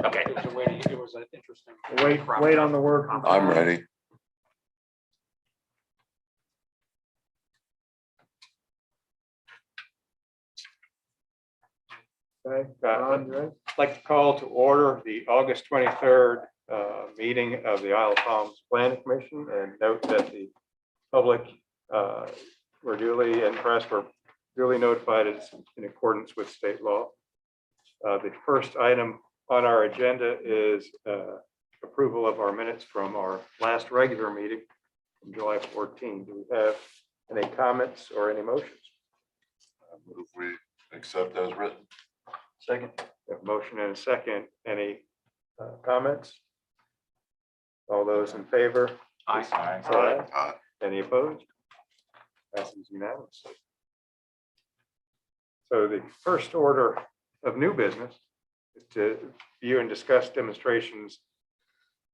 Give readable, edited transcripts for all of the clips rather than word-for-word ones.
Okay. It was an interesting. Wait on the word. I'm ready. Okay, Ron, you ready? I'd like to call to order the August 23rd meeting of the Isle of Palms Planning Commission, and note that the public were duly and press were duly notified in accordance with state law. The first item on our agenda is approval of our minutes from our last regular meeting from July 14. Do we have any comments or any motions? Move we accept as written. Second. We have a motion and a second. Any comments? All those in favor? Aye. Aye. Any opposed? Passes unanimously. So the first order of new business is to view and discuss demonstrations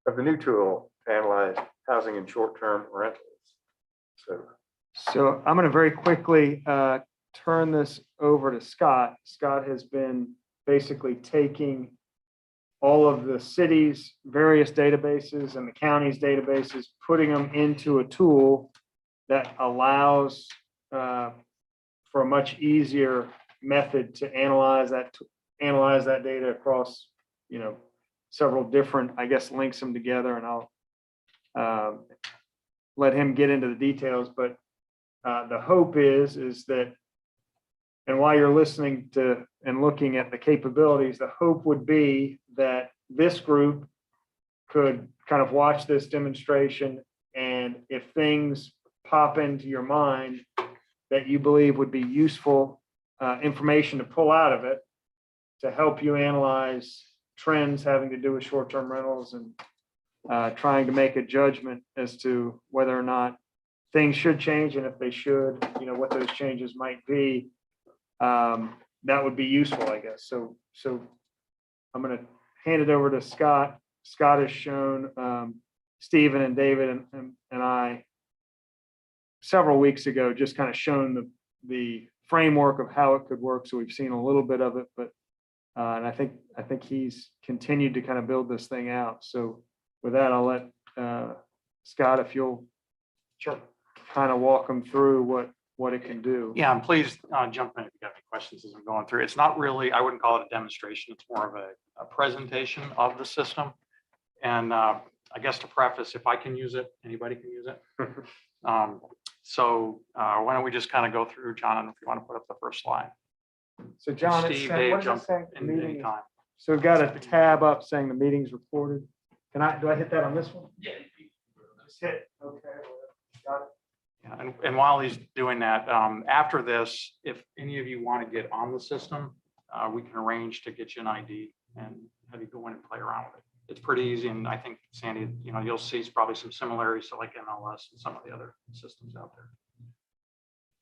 of the new tool to analyze housing and short-term rentals. So I'm going to very quickly turn this over to Scott. Scott has been basically taking all of the city's various databases and the county's databases, putting them into a tool that allows for a much easier method to analyze that data across, several different, I guess, links them together, and I'll let him get into the details. But the hope is that, and while you're listening to and looking at the capabilities, the hope would be that this group could kind of watch this demonstration, and if things pop into your mind that you believe would be useful information to pull out of it to help you analyze trends having to do with short-term rentals and trying to make a judgment as to whether or not things should change, and if they should, what those changes might be, that would be useful, I guess. So I'm going to hand it over to Scott. Scott has shown Stephen and David and I several weeks ago, just kind of shown the framework of how it could work. So we've seen a little bit of it, but and I think he's continued to kind of build this thing out. So with that, I'll let Scott, if you'll kind of walk them through what it can do. Yeah, and please jump in if you got any questions as I'm going through. It's not really, I wouldn't call it a demonstration. It's more of a presentation of the system. And I guess to preface, if I can use it, anybody can use it. So why don't we just kind of go through, John, if you want to put up the first slide. So John, Steve, Dave, jump in meeting. anytime. So we've got a tab up saying the meeting's recorded. Do I hit that on this one? Yeah. Just hit. Okay. Got it. Yeah, and while he's doing that, after this, if any of you want to get on the system, we can arrange to get you an ID and have you go in and play around with it. It's pretty easy, and I think, Sandy, you'll see probably some similarities to like MLS and some of the other systems out there.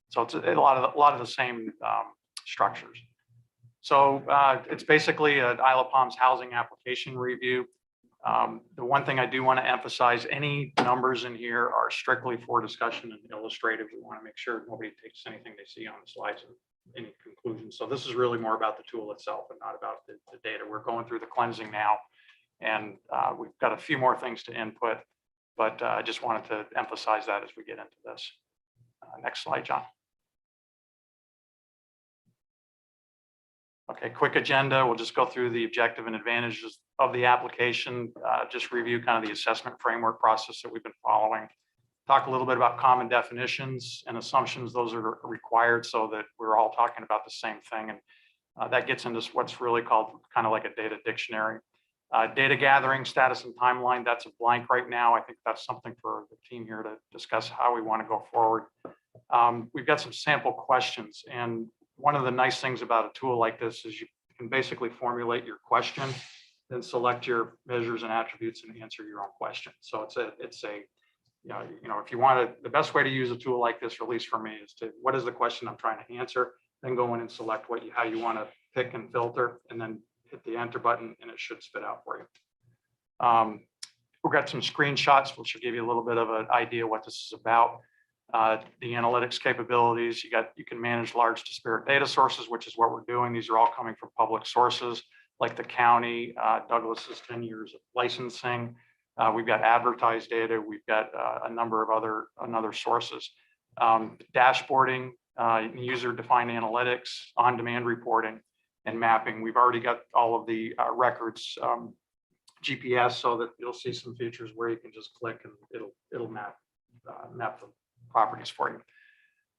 So it's a lot of the same structures. So it's basically an Isle of Palms housing application review. The one thing I do want to emphasize, any numbers in here are strictly for discussion and illustrative. We want to make sure nobody takes anything they see on the slides and any conclusions. So this is really more about the tool itself and not about the data. We're going through the cleansing now, and we've got a few more things to input, but I just wanted to emphasize that as we get into this. Next slide, John. Okay, quick agenda. We'll just go through the objective and advantages of the application, just review kind of the assessment framework process that we've been following. Talk a little bit about common definitions and assumptions. Those are required so that we're all talking about the same thing. And that gets into what's really called kind of like a data dictionary. Data gathering status and timeline, that's a blank right now. I think that's something for the team here to discuss how we want to go forward. We've got some sample questions, and one of the nice things about a tool like this is you can basically formulate your question, then select your measures and attributes and answer your own question. So it's a if you want to, the best way to use a tool like this, or at least for me, is to, what is the question I'm trying to answer, then go in and select how you want to pick and filter, and then hit the enter button, and it should spit out for you. We've got some screenshots, which will give you a little bit of an idea what this is about. The analytics capabilities, you can manage large disparate data sources, which is what we're doing. These are all coming from public sources. like the county, Douglas's 10 years of licensing. We've got advertised data. We've got a number of other sources. Dashboarding, user-defined analytics, on-demand reporting, and mapping. We've already got all of the records, GPS, so that you'll see some features where you can just click and it'll map the properties for you.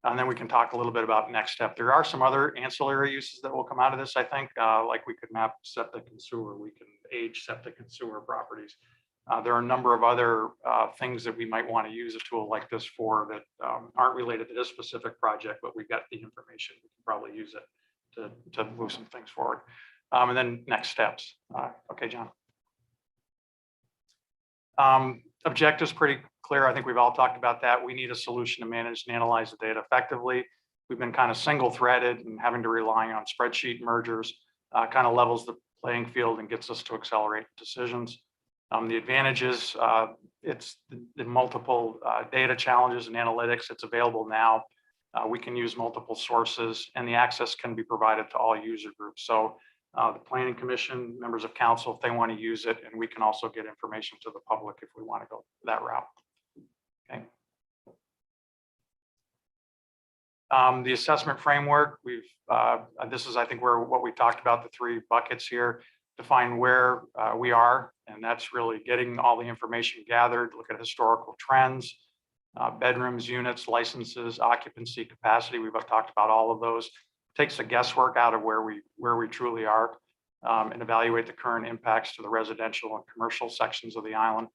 And then we can talk a little bit about next step. There are some other ancillary uses that will come out of this, I think, like we could map septic and sewer. We can age septic and sewer properties. There are a number of other things that we might want to use a tool like this for that aren't related to this specific project, but we've got the information. We can probably use it to move some things forward. And then next steps. Okay, John. Objectives pretty clear. I think we've all talked about that. We need a solution to manage and analyze the data effectively. We've been kind of single threaded and having to rely on spreadsheet mergers, kind of levels the playing field and gets us to accelerate decisions. The advantages, it's the multiple data challenges and analytics. It's available now. We can use multiple sources and the access can be provided to all user groups. So the Planning Commission, members of council, if they want to use it, and we can also get information to the public if we want to go that route. Okay. The assessment framework, this is, I think, what we talked about, the 3 buckets here, define where we are, and that's really getting all the information gathered, look at historical trends, bedrooms, units, licenses, occupancy, capacity. We've talked about all of those. Takes the guesswork out of where we truly are, and evaluate the current impacts to the residential and commercial sections of the island.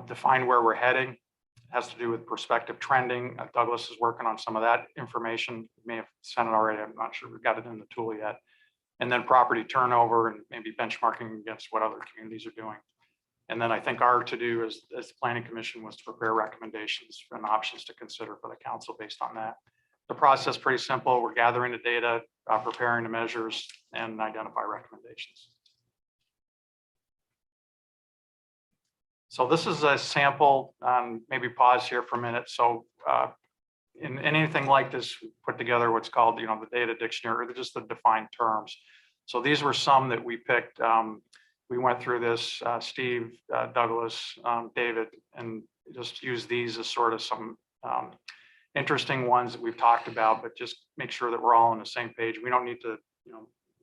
Define where we're heading. It has to do with prospective trending. Douglas is working on some of that information. We may have sent it already. I'm not sure we've got it in the tool yet. And then property turnover and maybe benchmarking against what other communities are doing. And then I think our to-do as the Planning Commission was to prepare recommendations and options to consider for the council based on that. The process pretty simple. We're gathering the data, preparing the measures, and identify recommendations. So this is a sample. Maybe pause here for a minute. So in anything like this, put together what's called, the data dictionary, or just the defined terms. So these were some that we picked. We went through this, Steve, Douglas, David, and just use these as sort of some interesting ones that we've talked about, but just make sure that we're all on the same page. We don't need to,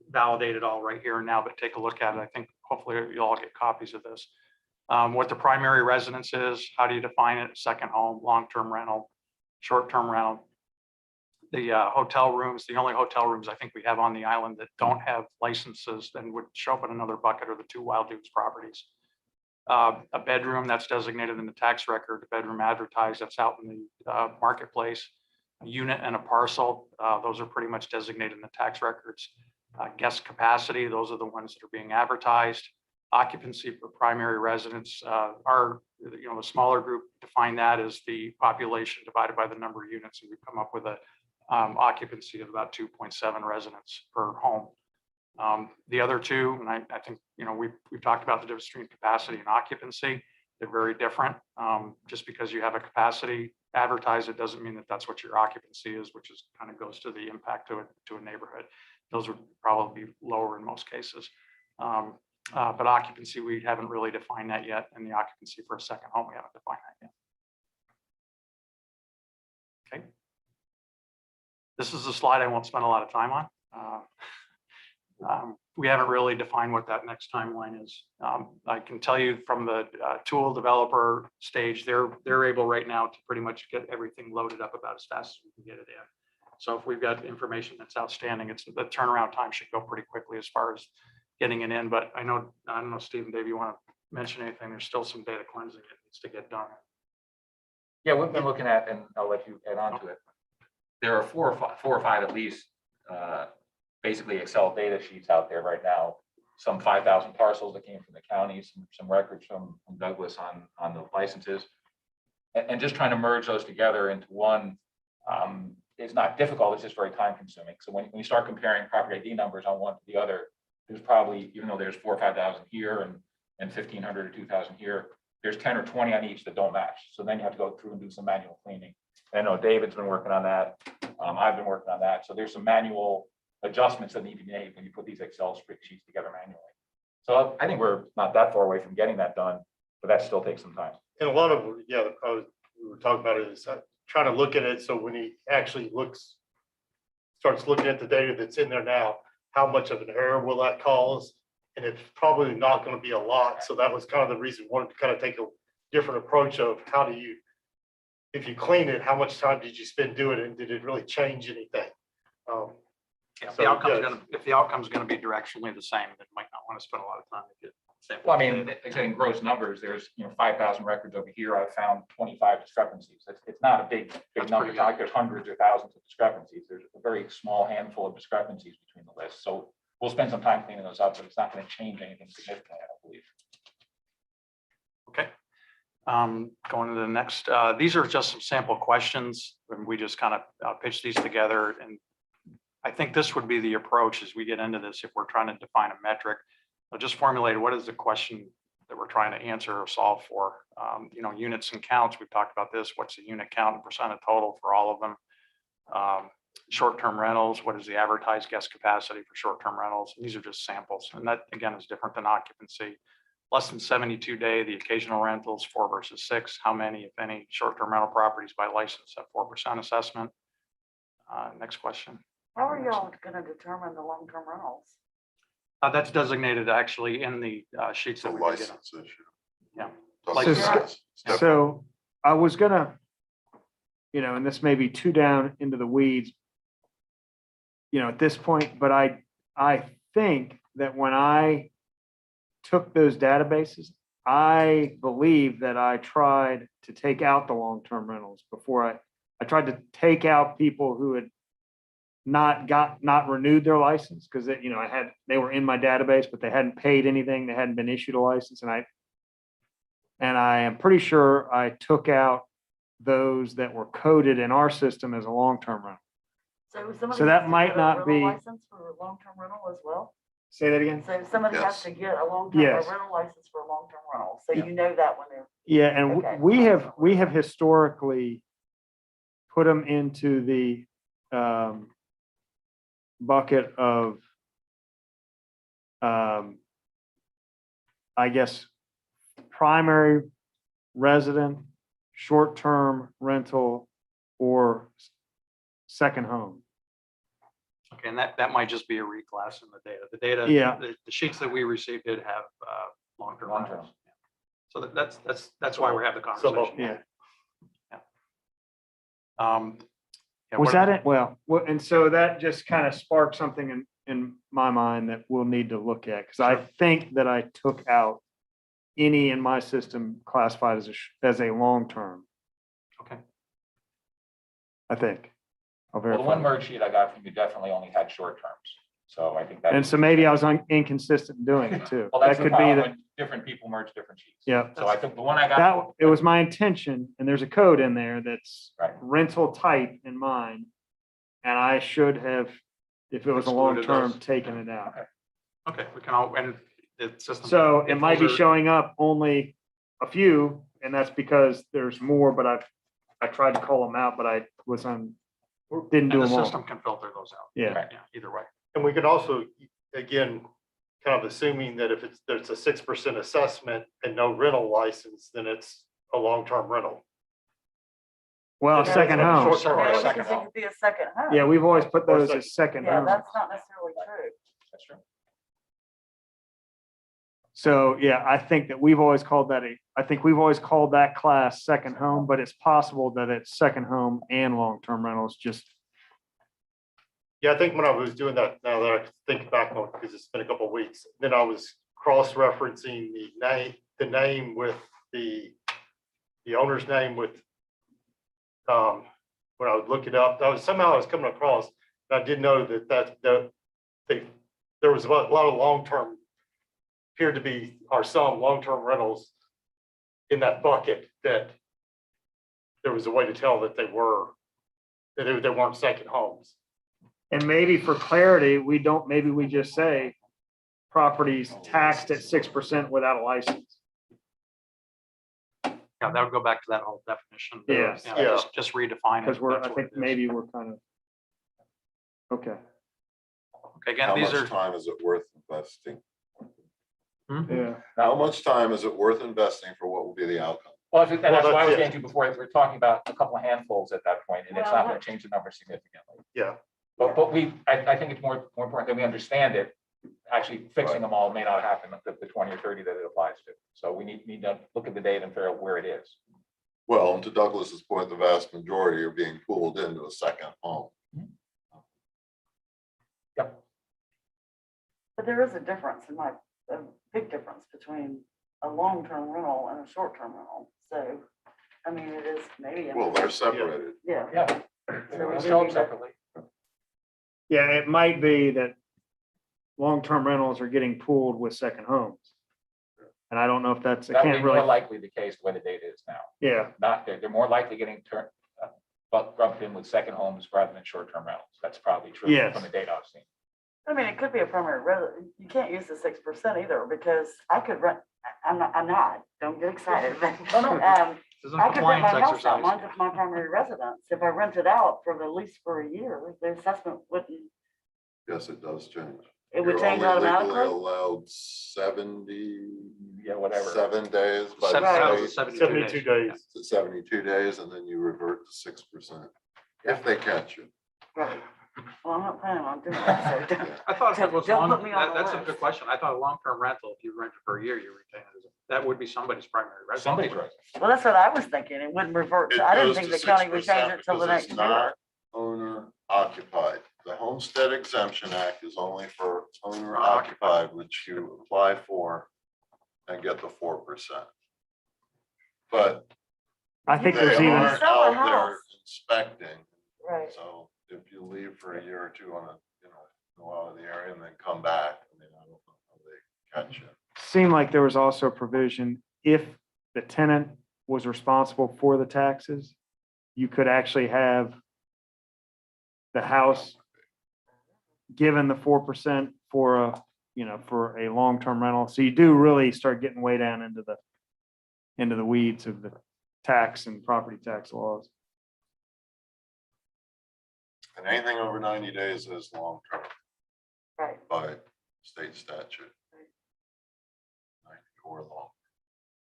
validate it all right here and now, but take a look at it. I think hopefully you'll all get copies of this. What the primary residence is, how do you define it? Second home, long-term rental, short-term rental. The hotel rooms, the only hotel rooms I think we have on the island that don't have licenses then would show up in another bucket are the 2 Wild Dudes properties. A bedroom that's designated in the tax record, a bedroom advertised that's out in the marketplace, a unit and a parcel, those are pretty much designated in the tax records. Guest capacity, those are the ones that are being advertised. Occupancy for primary residence, the smaller group define that as the population divided by the number of units, and we've come up with a occupancy of about 2.7 residents per home. The other 2, and I think we've talked about the difference between capacity and occupancy. They're very different. Just because you have a capacity advertised, it doesn't mean that that's what your occupancy is, which is kind of goes to the impact to a neighborhood. Those would probably be lower in most cases. But occupancy, we haven't really defined that yet, and the occupancy for a second home, we haven't defined that yet. Okay. This is a slide I won't spend a lot of time on. We haven't really defined what that next timeline is. I can tell you from the tool developer stage, they're able right now to pretty much get everything loaded up about as fast as we can get it in. So if we've got information that's outstanding, the turnaround time should go pretty quickly as far as getting it in. But I don't know, Steve and Dave, you want to mention anything? There's still some data cleansing that needs to get done. Yeah, we've been looking at, and I'll let you add on to it. There are four or five at least, basically Excel data sheets out there right now. Some 5,000 parcels that came from the county, some records from Douglas on the licenses, and just trying to merge those together into one is not difficult. It's just very time consuming. So when you start comparing property ID numbers on one to the other, there's probably, even though there's 4,000 or 5,000 here and 1,500 or 2,000 here, there's 10 or 20 on each that don't match. So then you have to go through and do some manual cleaning. And I know David's been working on that. I've been working on that. So there's some manual adjustments that need to be made when you put these Excel spreadsheets together manually. So I think we're not that far away from getting that done, but that still takes some time. And a lot of, yeah, we were talking about it is trying to look at it. So when he actually starts looking at the data that's in there now, how much of an error will that cause? And it's probably not going to be a lot. So that was kind of the reason we wanted to kind of take a different approach of how do you, if you clean it, how much time did you spend doing it? And did it really change anything? If So, the outcome's yes. gonna, if the outcome's gonna be directionally the same, then might not want to spend a lot of time to get. Well, I mean, like I said, in gross numbers, there's, 5,000 records over here. I've found 25 discrepancies. It's not a big That's number. pretty It's not like there's hundreds or thousands of discrepancies. There's a very small handful of discrepancies between the lists. So we'll spend some time cleaning those up, but it's not going to change anything significantly, I don't believe. Okay. Going to the next, these are just some sample questions, and we just kind of pitch these together. And I think this would be the approach as we get into this, if we're trying to define a metric. I'll just formulate what is the question that we're trying to answer or solve for. Units and counts, we've talked about this. What's the unit count and percent of total for all of them? Short-term rentals, what is the advertised guest capacity for short-term rentals? These are just samples. And that, again, is different than occupancy. Less than 72 day, the occasional rentals, 4 versus 6. How many, if any, short-term rental properties by license at 4% assessment? Next question. How are y'all gonna determine the long-term rentals? That's designated actually in the sheets It's a that we did get. license issue. Yeah. Doesn't So- exist. It's different. So I was gonna, and this may be too down into the weeds, at this point, but I think that when I took those databases, I believe that I tried to take out the long-term rentals before I tried to take out people who had not renewed their license, because they were in my database, but they hadn't paid anything, they hadn't been issued a license, and I am pretty sure I took out those that were coded in our system as a long-term rental. So somebody So that has to might get a not rental be- License for a long-term rental as well? Say that again? So somebody has Yes. to get a long-term, a Yes. rental license for a long-term rental, so Yeah. you know that when they're, Yeah, and Okay. we have historically put them into the bucket of I guess primary resident, short-term rental, or second home. Okay, and that might just be a reclass in the data. The data, Yeah. the sheets that we received did have long-term Long-term. rentals. So that's why we have the Some of conversation. Yeah. Yeah, Was what- that it? Well, and so that just kind of sparked something in my mind that we'll need to look at, because I think that I took out any in my system classified as a long-term, Okay, I think. I'll Well, the verify. one merge sheet I got from you definitely only had short terms. So I think that. And so maybe I was inconsistent in doing it too. Well, That that's the could be problem that, when different people merge different sheets. yeah. So I think the one I got. It was my intention, and there's a code in there that's Right. rental type in mine. And I should have, if it was a Excluded long-term, those. taken it out. okay, we can all, and the system. So it if might be those are- showing up only a few, and that's because there's more, but I tried to call them out, but I was didn't And do the them all. system can filter those out. Yeah. Right. Yeah, either way. And we could also, again, kind of assuming that if there's a 6% assessment and no rental license, then it's a long-term rental. Well, Yeah, second it's home. short term. Or a no, second because it home. could be a second home. Yeah, we've always put Or those second. as second Yeah, homes. that's not necessarily true. That's true. So, yeah, I think that we've always called that class second home, but it's possible that it's second home and long-term rentals, just, Yeah, I think when I was doing that, now that I think back on, because it's been a couple of weeks, then I was cross-referencing the name with the owner's name with, when I would look it up, somehow I was coming across, and I did know that there was a lot of long-term, appeared to be, or some long-term rentals in that bucket, that there was a way to tell that they weren't second homes. and maybe for clarity, maybe we just say properties taxed at 6% without a license. Yeah, that would go back to that whole definition. Yeah. Yeah. Just redefine it. Because That's I what think it is. maybe we're kind of, okay. Again, How these much are, time is it worth investing? Yeah. How much time is it worth investing for what will be the outcome? Well, and that's Well, why I was that's- getting to before, we're talking about a couple of handfuls at that point, and it's not gonna change the number significantly. Yeah, But I think it's more important that we understand it. Actually fixing them all may not happen, the 20 or 30 that it applies to. So we need to look at the data and figure out where it is. Well, and to Douglas's point, the vast majority are being pooled into a second home. Yep. But there is a difference a big difference between a long-term rental and a short-term rental. So, I mean, it is maybe. Well, they're separated. Yeah. Yeah. So Let's we sell do them need to- separately. Yeah, it might be that long-term rentals are getting pooled with second homes. And I don't know if that's, I That would be can't more really, likely the case the way the data is now. yeah, Not, they're more likely getting turned, but lumped in with second homes rather than short-term rentals. That's probably true Yes. from the data I've seen. I mean, it could be a primary residence. You can't use the 6% either because I could rent, I'm not, don't get excited. But, this is a I could rent compliance my house out, exercise. mine's just my primary residence. If I rent it out for the lease for a year, the assessment wouldn't, Yes, it does change. it would You're change only legally automatically. allowed 77 Yeah, whatever. days by That the was state, 72 days. to 72 days, and then you revert to 6%. If they catch you. Right. Well, I'm not planning on doing that, so don't. I thought that was Don't long, put me on the that's a list. good question. I thought a long-term rental, if you rent it for a year, you retain it. That would be somebody's primary residence. Somebody's right. Well, that's what I was thinking. It wouldn't revert. It to I didn't goes think to the county would 6% change it till the because next it's year. not owner occupied. The Homestead Exemption Act is only for owner occupied, which you apply for and get the 4%. But I think they there's even, aren't Sell a out there house. inspecting. Right. So if you leave for a year or two on a, go out of the area and then come back, I mean, I don't know how they catch you. seemed like there was also a provision, if the tenant was responsible for the taxes, you could actually have the house given the 4% for a, for a long-term rental. So you do really start getting way down into the weeds of the tax and property tax laws. And anything over 90 days is long-term Right. by state statute. 90 or long.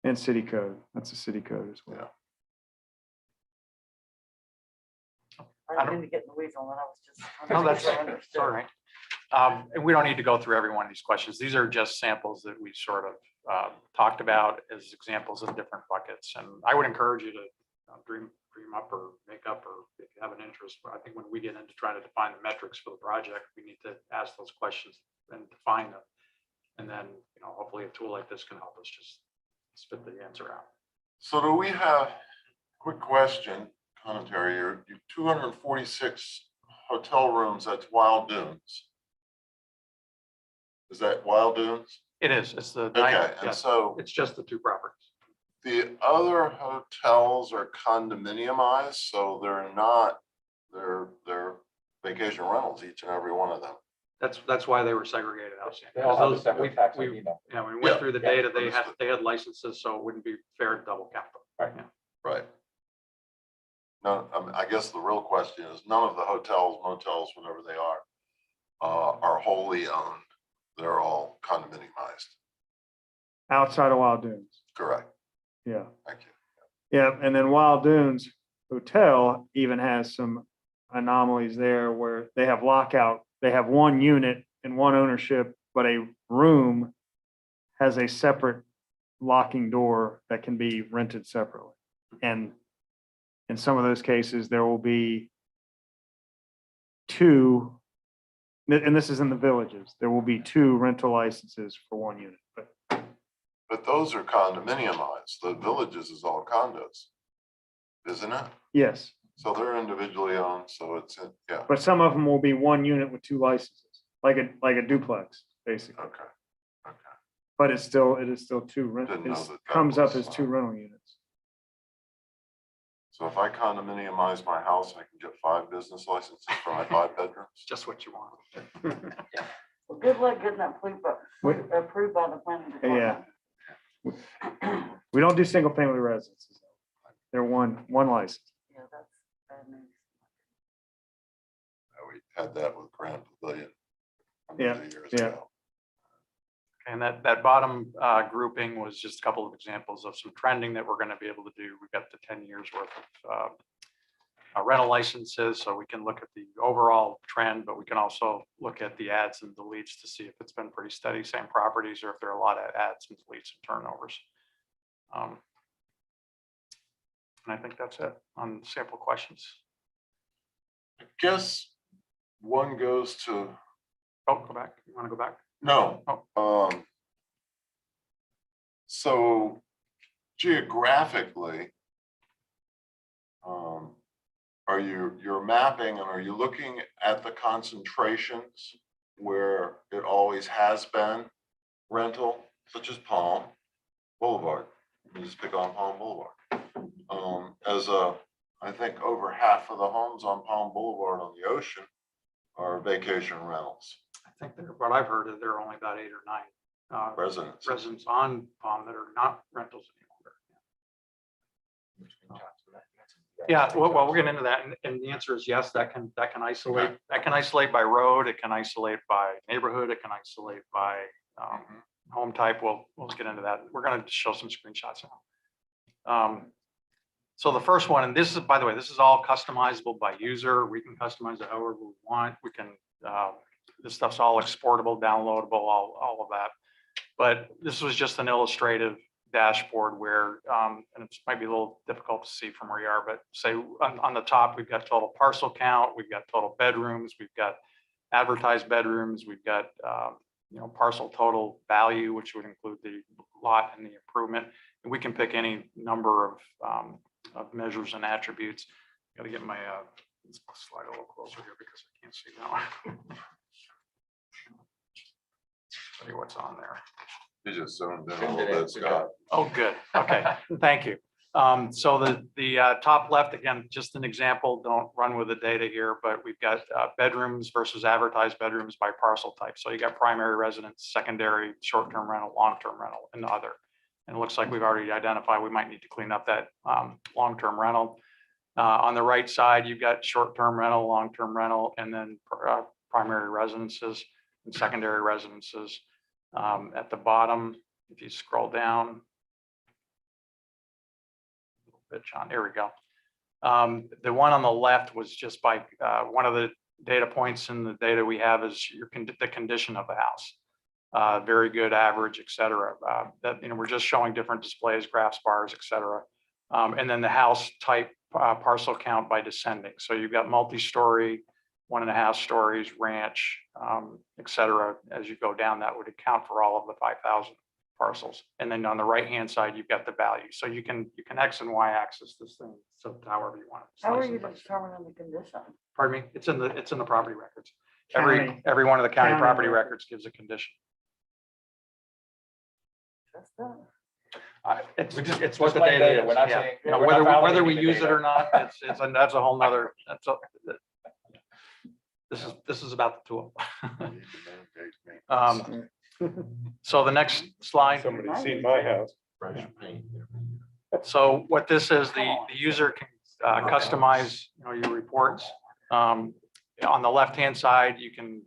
And city code, that's a city code as well. Yeah. I didn't mean to get in the weeds on that. I was just. No, that's, trying to that's understand. all right. And we don't need to go through every one of these questions. These are just samples that we sort of talked about as examples of different buckets. And I would encourage you to dream up or make up, or if you have an interest. But I think when we get into trying to define the metrics for the project, we need to ask those questions and define them. And then, hopefully a tool like this can help us just spit the answer out. So do we have, quick question, commentary, your 246 hotel rooms, that's Wild Dunes. Is that Wild Dunes? It is, it's the, Okay, and yes, so it's just the two properties. the other hotels are condominiumized, so they're vacation rentals, each and every one of them. That's why they were segregated out. Sam, They all have a because separate those- tax we- ID number. Yeah, when we Yeah, went through the yeah, data, understood. they had licenses, so it wouldn't be fair to double count them. Right. Yeah. Right. No, I guess the real question is, none of the hotels, motels, whatever they are wholly owned. They're all condominiumized. Outside of Wild Dunes, Correct. yeah. Thank you. Yeah, and then Wild Dunes Hotel even has some anomalies there where they have lockout. They have one unit and one ownership, but a room has a separate locking door that can be rented separately. And in some of those cases, there will be two, and this is in the villages, there will be two rental licenses for one unit, but But those are condominiumized. The villages is all condos, isn't it? yes. So they're individually owned, so yeah, But some of them will be one unit with two licenses, like a duplex, basically. okay. But it is still two rent, Didn't know it that comes up was, as two rental units. So if I condominiumize my house, I can get 5 business licenses for my 5 bedrooms? Just what you want. Well, good luck getting that approved by the planning Yeah. department. We don't do single family residences. They're one license. Yeah, that's bad news. We had that with Grand Pavilion. Yeah, many years yeah. ago. And that bottom grouping was just a couple of examples of some trending that we're going to be able to do. We've got the 10 years worth of rental licenses, so we can look at the overall trend, but we can also look at the adds and deletes to see if it's been pretty steady, same properties, or if there are a lot of adds and deletes and turnovers. And I think that's it on sample questions. I guess one goes to, Oh, go back. You want to go back? no. Oh. So geographically, you're mapping and are you looking at the concentrations where it always has been rental, such as Palm Boulevard? Let me just pick on Palm Boulevard. I think over half of the homes on Palm Boulevard on the ocean are vacation rentals, I think what I've heard is there are only about 8 or 9 residents. residents on Palm that are not rentals any longer. Yeah, well, we're getting into that, and the answer is yes. That can isolate. Okay. That can isolate by road. It can isolate by neighborhood. It can isolate by home type. We'll get into that. We're going to show some screenshots now. So the first one, and this is, by the way, this is all customizable by user. We can customize it however we want. We can. This stuff's all exportable, downloadable, all of that. But this was just an illustrative dashboard where, and it might be a little difficult to see from where you are, but say on the top, we've got total parcel count, we've got total bedrooms, we've got advertised bedrooms, we've got, parcel total value, which would include the lot and the improvement. And we can pick any number of measures and attributes. Got to get my slide a little closer here because I can't see now. Tell you what's on there. You just zoomed in a little bit, Scott. Oh, good. Okay, thank you. So the top left, again, just an example, don't run with the data here, but we've got bedrooms versus advertised bedrooms by parcel type. So you got primary residence, secondary, short-term rental, long-term rental, and other. And it looks like we've already identified we might need to clean up that long-term rental. On the right side, you've got short-term rental, long-term rental, and then primary residences and secondary residences. At the bottom, if you scroll down a little bit, John, there we go. The one on the left was just by one of the data points in the data we have is the condition of the house. Very good, average, et cetera. We're just showing different displays, graphs, bars, et cetera. And then the house type parcel count by descending. So you've got multi-story, 1.5 stories, ranch, et cetera. As you go down, that would account for all of the 5,000 parcels. And then on the right-hand side, you've got the value. So you can X and Y axis this thing. So however you want to. How are you determining the condition? Pardon me? It's in the property records. County. Every one of the county County property records. records gives a condition. That's that. It's We just- it's what the plain data data. is. We're not Yeah. saying- You know, we're not whether we validating the use it data. or not, that's a whole nother. This is about the tool. So the next slide. Somebody's seen my house. Fresh paint. So what this is, the user can customize, your reports. On the left-hand side, you can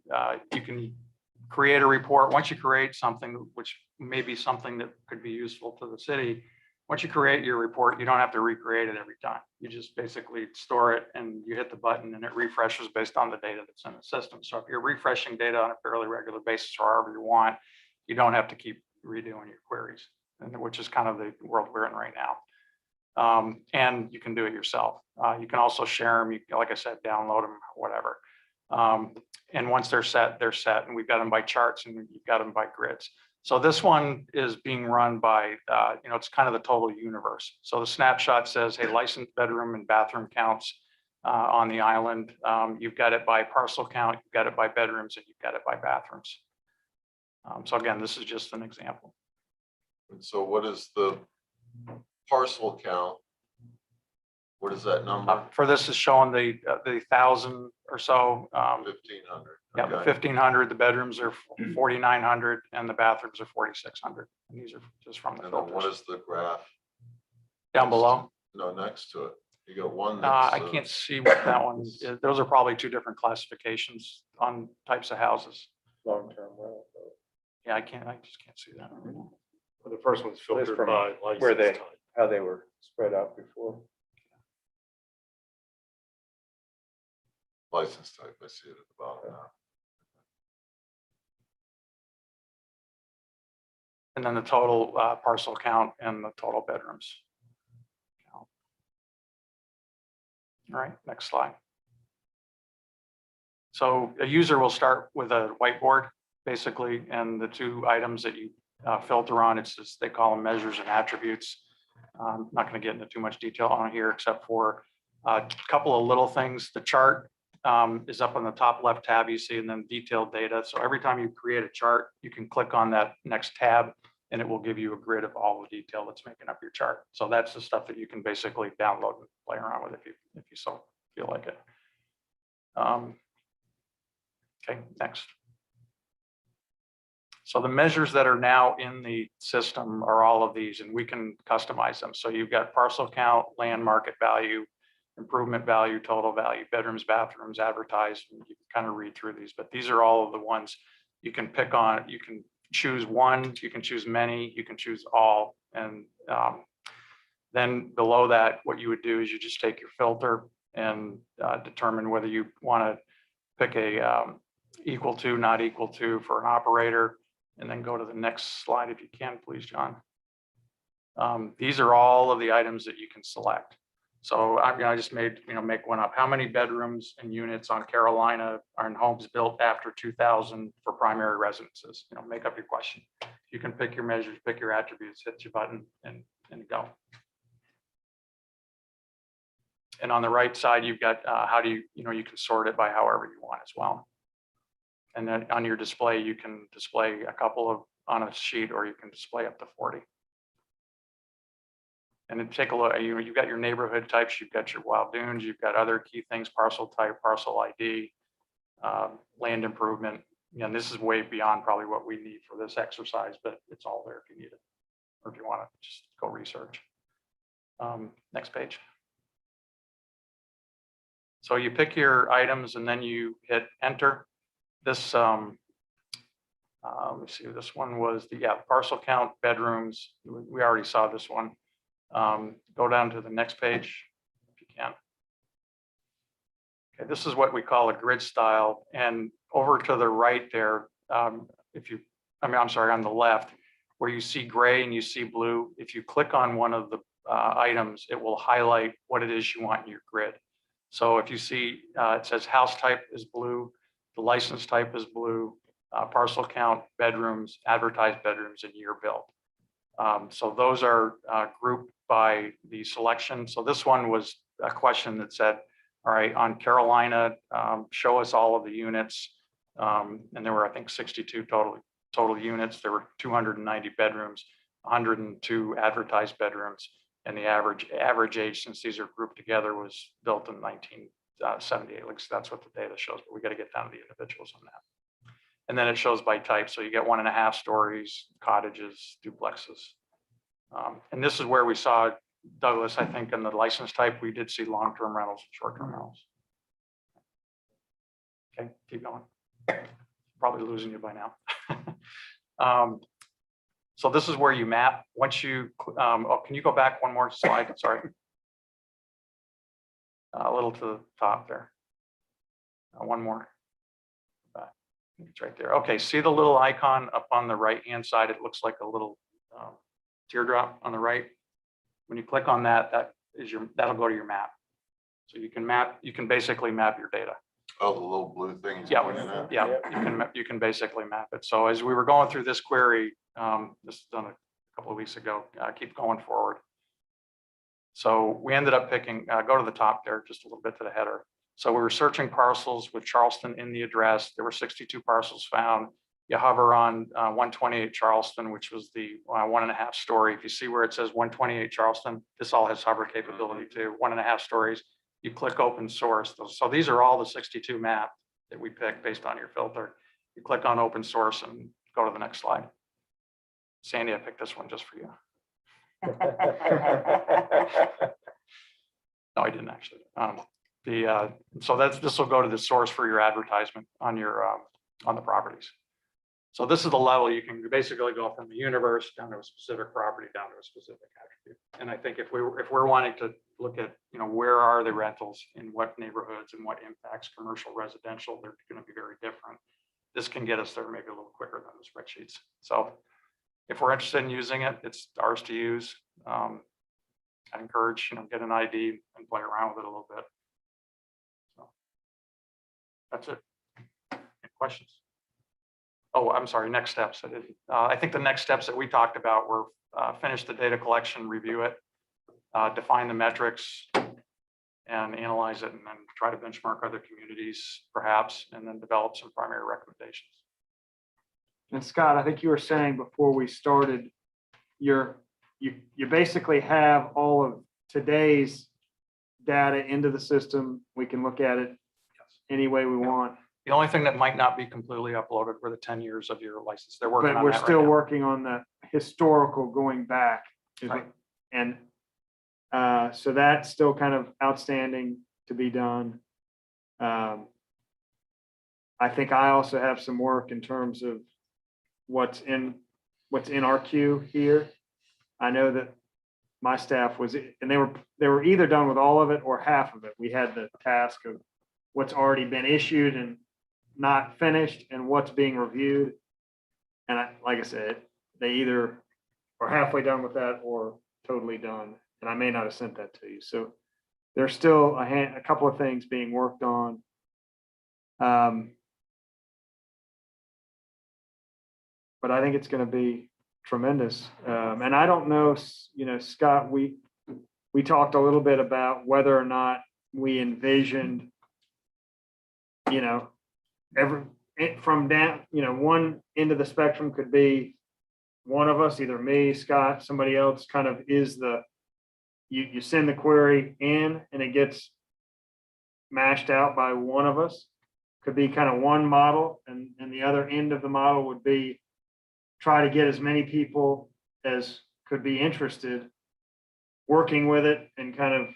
create a report. Once you create something, which may be something that could be useful to the city, once you create your report, you don't have to recreate it every time. You just basically store it and you hit the button and it refreshes based on the data that's in the system. So if you're refreshing data on a fairly regular basis or however you want, you don't have to keep redoing your queries, which is kind of the world we're in right now. And you can do it yourself. You can also share them. You can, like I said, download them, whatever. And once they're set, and we've got them by charts and you've got them by grids. So this one is being run by, it's kind of the total universe. So the snapshot says, hey, licensed bedroom and bathroom counts on the island. You've got it by parcel count, you've got it by bedrooms, and you've got it by bathrooms. So again, this is just an example. So what is the parcel count? What is that number? For this is showing the 1,000 or so. 1,500. Yeah, the 1,500, the bedrooms are 4,900 and the bathrooms are 4,600. And these are just from the And then what filters. is the graph? Down below. No, next to it. You got one I that's, can't see what that one is. Those are probably two different classifications on types of houses. long-term rental. Yeah, I just can't see that. The first one's filtered from by where license they- type. How they were spread out before. License type, I see it at the bottom now. And then the total parcel count and the total bedrooms. All right, next slide. So a user will start with a whiteboard, basically, and the two items that you filter on, it's just, they call them measures and attributes. I'm not going to get into too much detail on here, except for a couple of little things. The chart is up on the top left tab, you see, and then detailed data. So every time you create a chart, you can click on that next tab and it will give you a grid of all the detail that's making up your chart. So that's the stuff that you can basically download and play around with if you so feel like it. Okay, next. So the measures that are now in the system are all of these, and we can customize them. So you've got parcel count, land market value, improvement value, total value, bedrooms, bathrooms, advertised. You can kind of read through these, but these are all of the ones you can pick on. You can choose one, you can choose many, you can choose all. And then below that, what you would do is you just take your filter and determine whether you want to pick a equal to, not equal to for an operator, and then go to the next slide if you can, please, John. These are all of the items that you can select. So I just made, make one up. How many bedrooms and units on Carolina are in homes built after 2000 for primary residences? Make up your question. You can pick your measures, pick your attributes, hit your button and go. And on the right side, you've got how do you, you can sort it by however you want as well. And then on your display, you can display a couple of on a sheet, or you can display up to 40. And then take a look, you've got your neighborhood types, you've got your wild dunes, you've got other key things, parcel type, parcel ID, land improvement. And this is way beyond probably what we need for this exercise, but it's all there if you need it, or if you want to just go research. Next page. So you pick your items and then you hit enter. This, let me see, this one was the parcel count, bedrooms. We already saw this one. Go down to the next page if you can. Okay, this is what we call a grid style. And over to the right there, I'm sorry, on the left, where you see gray and you see blue, if you click on one of the items, it will highlight what it is you want in your grid. So if you see, it says house type is blue, the license type is blue, parcel count, bedrooms, advertised bedrooms, and year built. So those are grouped by the selection. So this one was a question that said, all right, on Carolina, show us all of the units. And there were, I think, 62 total units. There were 290 bedrooms, 102 advertised bedrooms. And the average age, since these are grouped together, was built in 1978. At least that's what the data shows, but we got to get down to the individuals on that. And then it shows by type. So you get 1.5 stories, cottages, duplexes. And this is where we saw, Douglas, I think in the license type, we did see long-term rentals and short-term rentals. Okay, keep going. Probably losing you by now. So this is where you map. Once you, oh, can you go back one more slide? Sorry. A little to the top there. One more. Back. It's right there. Okay, see the little icon up on the right-hand side? It looks like a little teardrop on the right. When you click on that, that'll go to your map. So you can basically map your data. Oh, the little blue thing. he's Yeah, pointing at? yeah, you can basically map it. So as we were going through this query, this was done a couple of weeks ago, keep going forward. So we ended up picking, go to the top there, just a little bit to the header. So we were searching parcels with Charleston in the address. There were 62 parcels found. You hover on 128 Charleston, which was the 1.5 story. If you see where it says 128 Charleston, this all has hover capability too, 1.5 stories. You click open source. So these are all the 62 maps that we picked based on your filter. You click on open source and go to the next slide. Sandy, I picked this one just for you. No, I didn't actually. So this will go to the source for your advertisement on your on the properties. So this is the level you can basically go from the universe down to a specific property, down to a specific attribute. And I think if we're wanting to look at, where are the rentals, in what neighborhoods, and what impacts commercial, residential, they're going to be very different. This can get us there maybe a little quicker than the spreadsheets. So if we're interested in using it, it's ours to use. I encourage, get an ID and play around with it a little bit. So that's it. Any questions? Oh, I'm sorry, next steps. I think the next steps that we talked about were finish the data collection, review it, define the metrics, and analyze it, and then try to benchmark other communities perhaps, and then develop some primary recommendations. And Scott, I think you were saying before we started, you basically have all of today's data into the system. We can look at it any way we want. The only thing that might not be completely uploaded were the 10 years of your license. They're working on But that we're right still now. working on the historical going back. Right. And so that's still kind of outstanding to be done. I think I also have some work in terms of what's in our queue here. I know that my staff was, and they were either done with all of it or half of it. We had the task of what's already been issued and not finished and what's being reviewed. And like I said, they either are halfway done with that or totally done. And I may not have sent that to you. So there's still a couple of things being worked on. But I think it's going to be tremendous. And I don't know, Scott, we talked a little bit about whether or not we envisioned, from down, one end of the spectrum could be one of us, either me, Scott, somebody else kind of is you send the query in and it gets mashed out by one of us. Could be kind of one model, and the other end of the model would be try to get as many people as could be interested working with it and kind of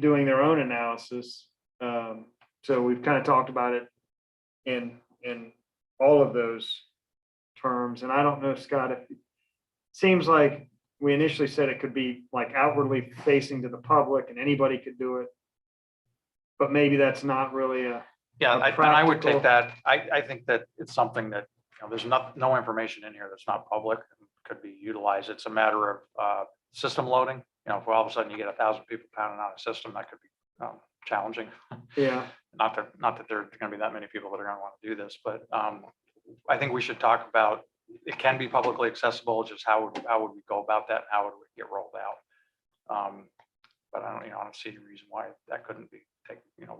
doing their own analysis. So we've kind of talked about it in all of those terms. And I don't know, Scott, if it seems like we initially said it could be like outwardly facing to the public and anybody could do it. But maybe that's not really Yeah, a and I would practical- take that. I think that it's something that, there's no information in here that's not public, and could be utilized. It's a matter of system loading. If all of a sudden you get 1,000 people pounding on a system, that could be challenging. Yeah. Not that there are going to be that many people that are going to want to do this, but I think we should talk about, it can be publicly accessible, just how would we go about that? How would it get rolled out? But I don't see any reason why that couldn't be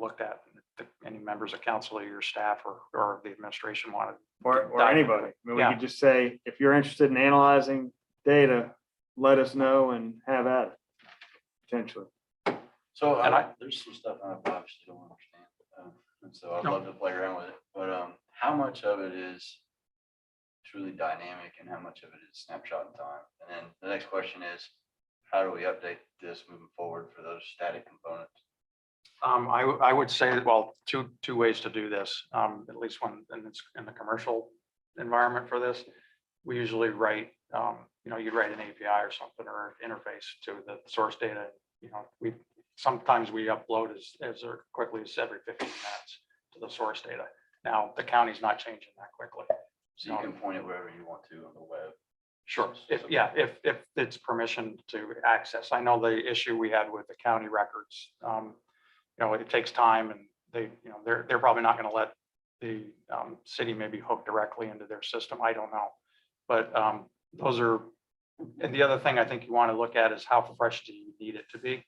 looked at. If any members of council or your staff or the administration wanted. Or anybody. I mean, we Yeah. could just say, if you're interested in analyzing data, let us know and have at it, potentially. So And there's some stuff I obviously don't understand. And so I'd No. love to play around with it, but how much of it is truly dynamic and how much of it is snapshot in time? And then the next question is, how do we update this moving forward for those static components? I would say, well, two ways to do this, at least when it's in the commercial environment for this. We usually write, you'd write an API or something or interface to the source data. Sometimes we upload as quickly as every 15 minutes to the source data. Now, the county's not changing that quickly. So you can point it wherever you want to on the web. Sure. If it's permission to access. I know the issue we had with the county records. It takes time, and they're probably not going to let the city maybe hook directly into their system. I don't know, but those are. And the other thing I think you want to look at is how fresh do you need it to be.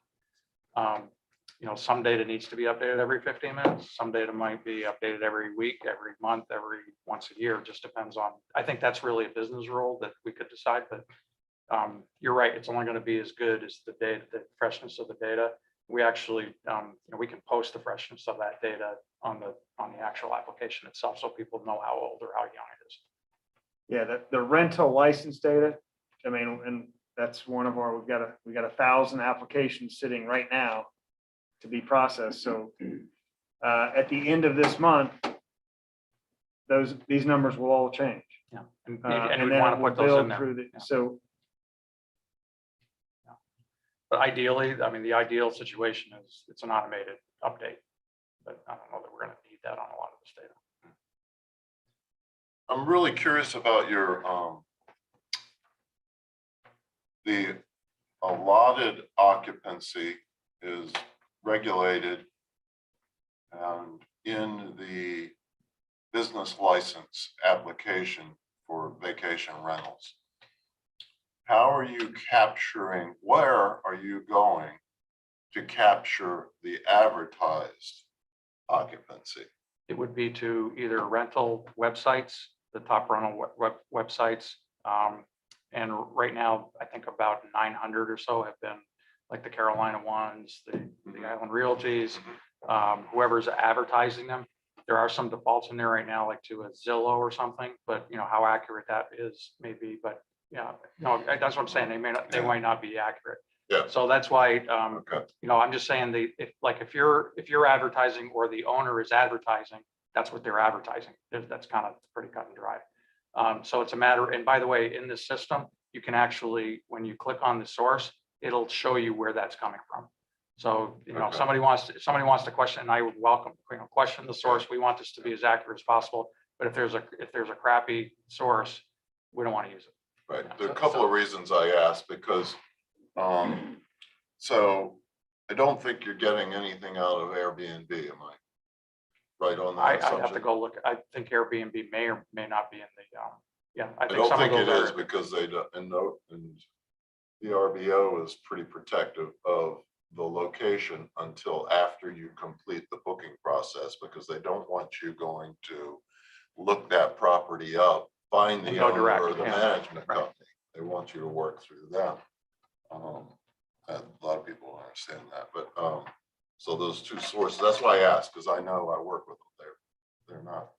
Some data needs to be updated every 15 minutes. Some data might be updated every week, every month, every once a year. It just depends on, I think that's really a business rule that we could decide, but you're right. It's only going to be as good as the data, the freshness of the data. We actually, we can post the freshness of that data on the actual application itself, so people know how old or how young it is. Yeah, the rental license data, I mean, and that's one of our, we've got 1,000 applications sitting right now to be processed. So at the end of this month, these numbers will all change. Yeah, and And we then want it to will put those in build there. through the, Yeah. so, But ideally, I mean, the ideal situation is it's an automated update. But I don't know that we're going to need that on a lot of this data. I'm really curious about your, the allotted occupancy is regulated and in the business license application for vacation rentals. How are you capturing, where are you going to capture the advertised occupancy? It would be to either rental websites, the top rental websites. And right now, I think about 900 or so have been like the Carolina ones, the Island Realties, whoever's advertising them. There are some defaults in there right now, like to a Zillow or something, but you know, how accurate that is maybe, but yeah, no, that's what I'm saying. They might not be accurate. Yeah. So that's why, Okay, you know, I'm just saying if you're advertising or the owner is advertising, that's what they're advertising. That's kind of pretty cut and dry. So it's a matter, and by the way, in this system, you can actually, when you click on the source, it'll show you where that's coming from. So, you know, Okay. if somebody wants to question, and I would welcome, you know, question the source. We want this to be as accurate as possible. But if there's a crappy source, we don't want to use it. right. There are a couple of reasons I asked because, so I don't think you're getting anything out of Airbnb, am I? Right on I that have to assumption? go look. I think Airbnb may or may not be in the, yeah, I I think don't some of think it those is are. because they don't, and the RBO is pretty protective of the location until after you complete the booking process, because they don't want you going to look that property up, find the Go owner direct, or the yeah. management Right. company. They want you to work through them. And a lot of people don't understand that, but, so those two sources, that's why I asked, because I know I work with them. They're not.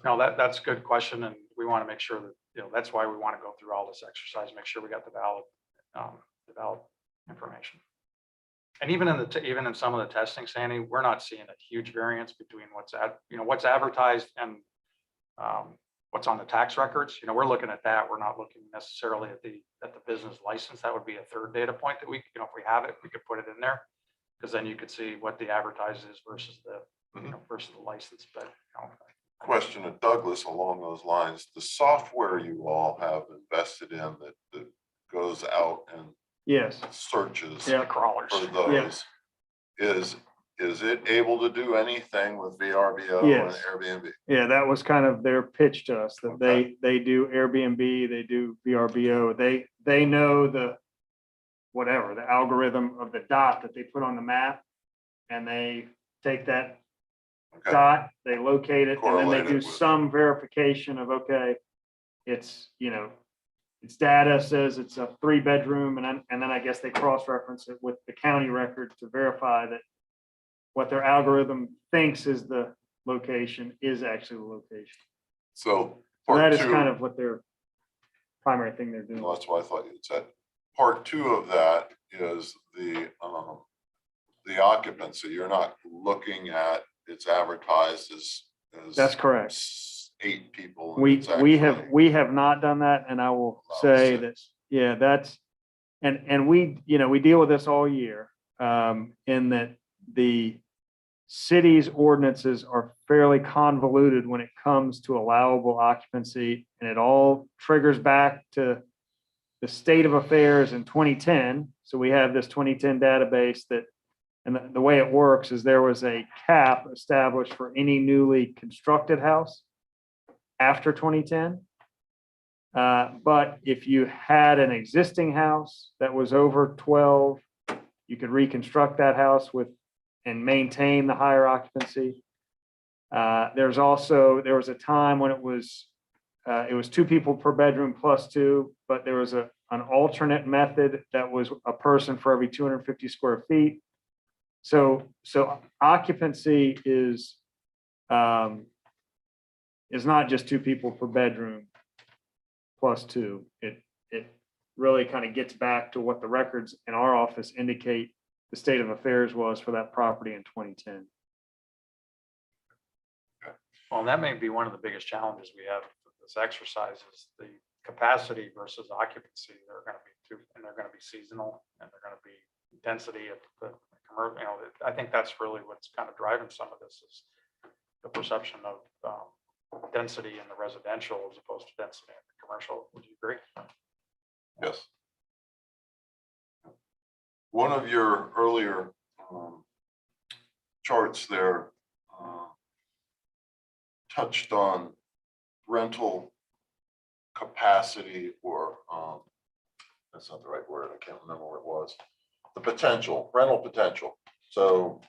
No, that's a good question, and we want to make sure that, you know, that's why we want to go through all this exercise, make sure we got the valid information. And even in some of the testing, Sandy, we're not seeing a huge variance between what's advertised and what's on the tax records. You know, we're looking at that. We're not looking necessarily at the business license. That would be a third data point that we, you know, if we have it, we could put it in there. Because then you could see what the advertised is versus the, you know, versus the license, but, you know. Question to Douglas along those lines, the software you all have invested in that goes out and yes. searches Yeah. The crawlers. for those, is it able to do anything with VRBO and Yes. Airbnb? Yeah, that was kind of their pitch to us, that Okay. they do Airbnb, they do VRBO, they know the algorithm of the dot that they put on the map. And they take that Okay, dot, they locate it, and then they Correlate it do with- some verification of, okay, it's, you know, its data says it's a 3-bedroom, and then I guess they cross-reference it with the county record to verify that what their algorithm thinks is the location is actually the location. so So that part is two, kind of what their primary thing they're doing. well, that's what I thought you had said. Part two of that is the occupancy. You're not looking at it's advertised as That's correct. 8 people. and We it's actually we have not done that, and I will about say 6. that, yeah, that's, and we, you know, we deal with this all year, in that the city's ordinances are fairly convoluted when it comes to allowable occupancy, and it all triggers back to the state of affairs in 2010. So we have this 2010 database that, and the way it works is there was a cap established for any newly constructed house after 2010. But if you had an existing house that was over 12, you could reconstruct that house and maintain the higher occupancy. There was a time when it was 2 people per bedroom plus 2, but there was an alternate method that was a person for every 250 square feet. So occupancy is not just 2 people per bedroom plus 2. It really kind of gets back to what the records in our office indicate the state of affairs was for that property in 2010. Well, that may be one of the biggest challenges we have with this exercise is the capacity versus occupancy. They're going to be two, and they're going to be seasonal, and they're going to be density at the commercial. You know, I think that's really what's kind of driving some of this is the perception of density in the residential as opposed to density in the commercial. Would you agree? Yes. One of your earlier charts there touched on rental capacity or that's not the right word. I can't remember what it was. The potential, rental potential. So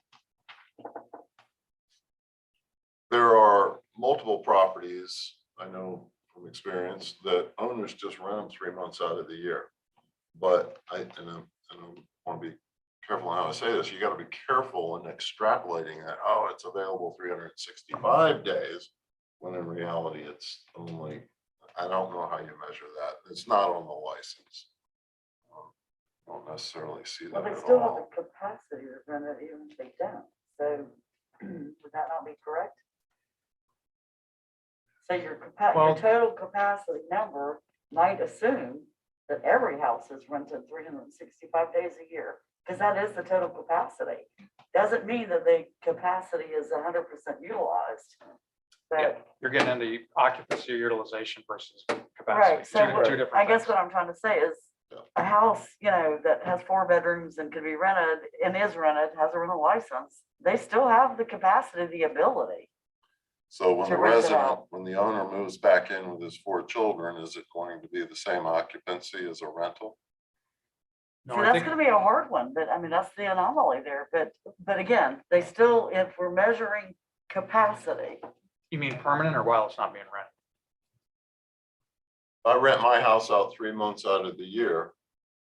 there are multiple properties, I know from experience, that owners just rent them 3 months out of the year. But I want to be careful on how I say this. You got to be careful in extrapolating that, oh, it's available 365 days, when in reality it's only, I don't know how you measure that. It's not on the license. I don't necessarily see Well, that they at still have all. the capacity to rent it even if they don't. So would that not be correct? So your Well- total capacity number might assume that every house is rented 365 days a year, because that is the total capacity. Doesn't mean that the capacity is 100% utilized. Yeah, But, you're getting into occupancy utilization versus capacity. right, so Two different I guess things. what I'm trying to say is a house, that has 4 bedrooms and can be rented and is rented, has a rental license, they still have the capacity, the ability. So when to the rent it resident, out. when the owner moves back in with his 4 children, is it going to be the same occupancy as a rental? No, See, I that's think, gonna be a hard one, but I mean, that's the anomaly there, but again, they still, if we're measuring capacity, you mean permanent or while it's not being rented? I rent my house out 3 months out of the year.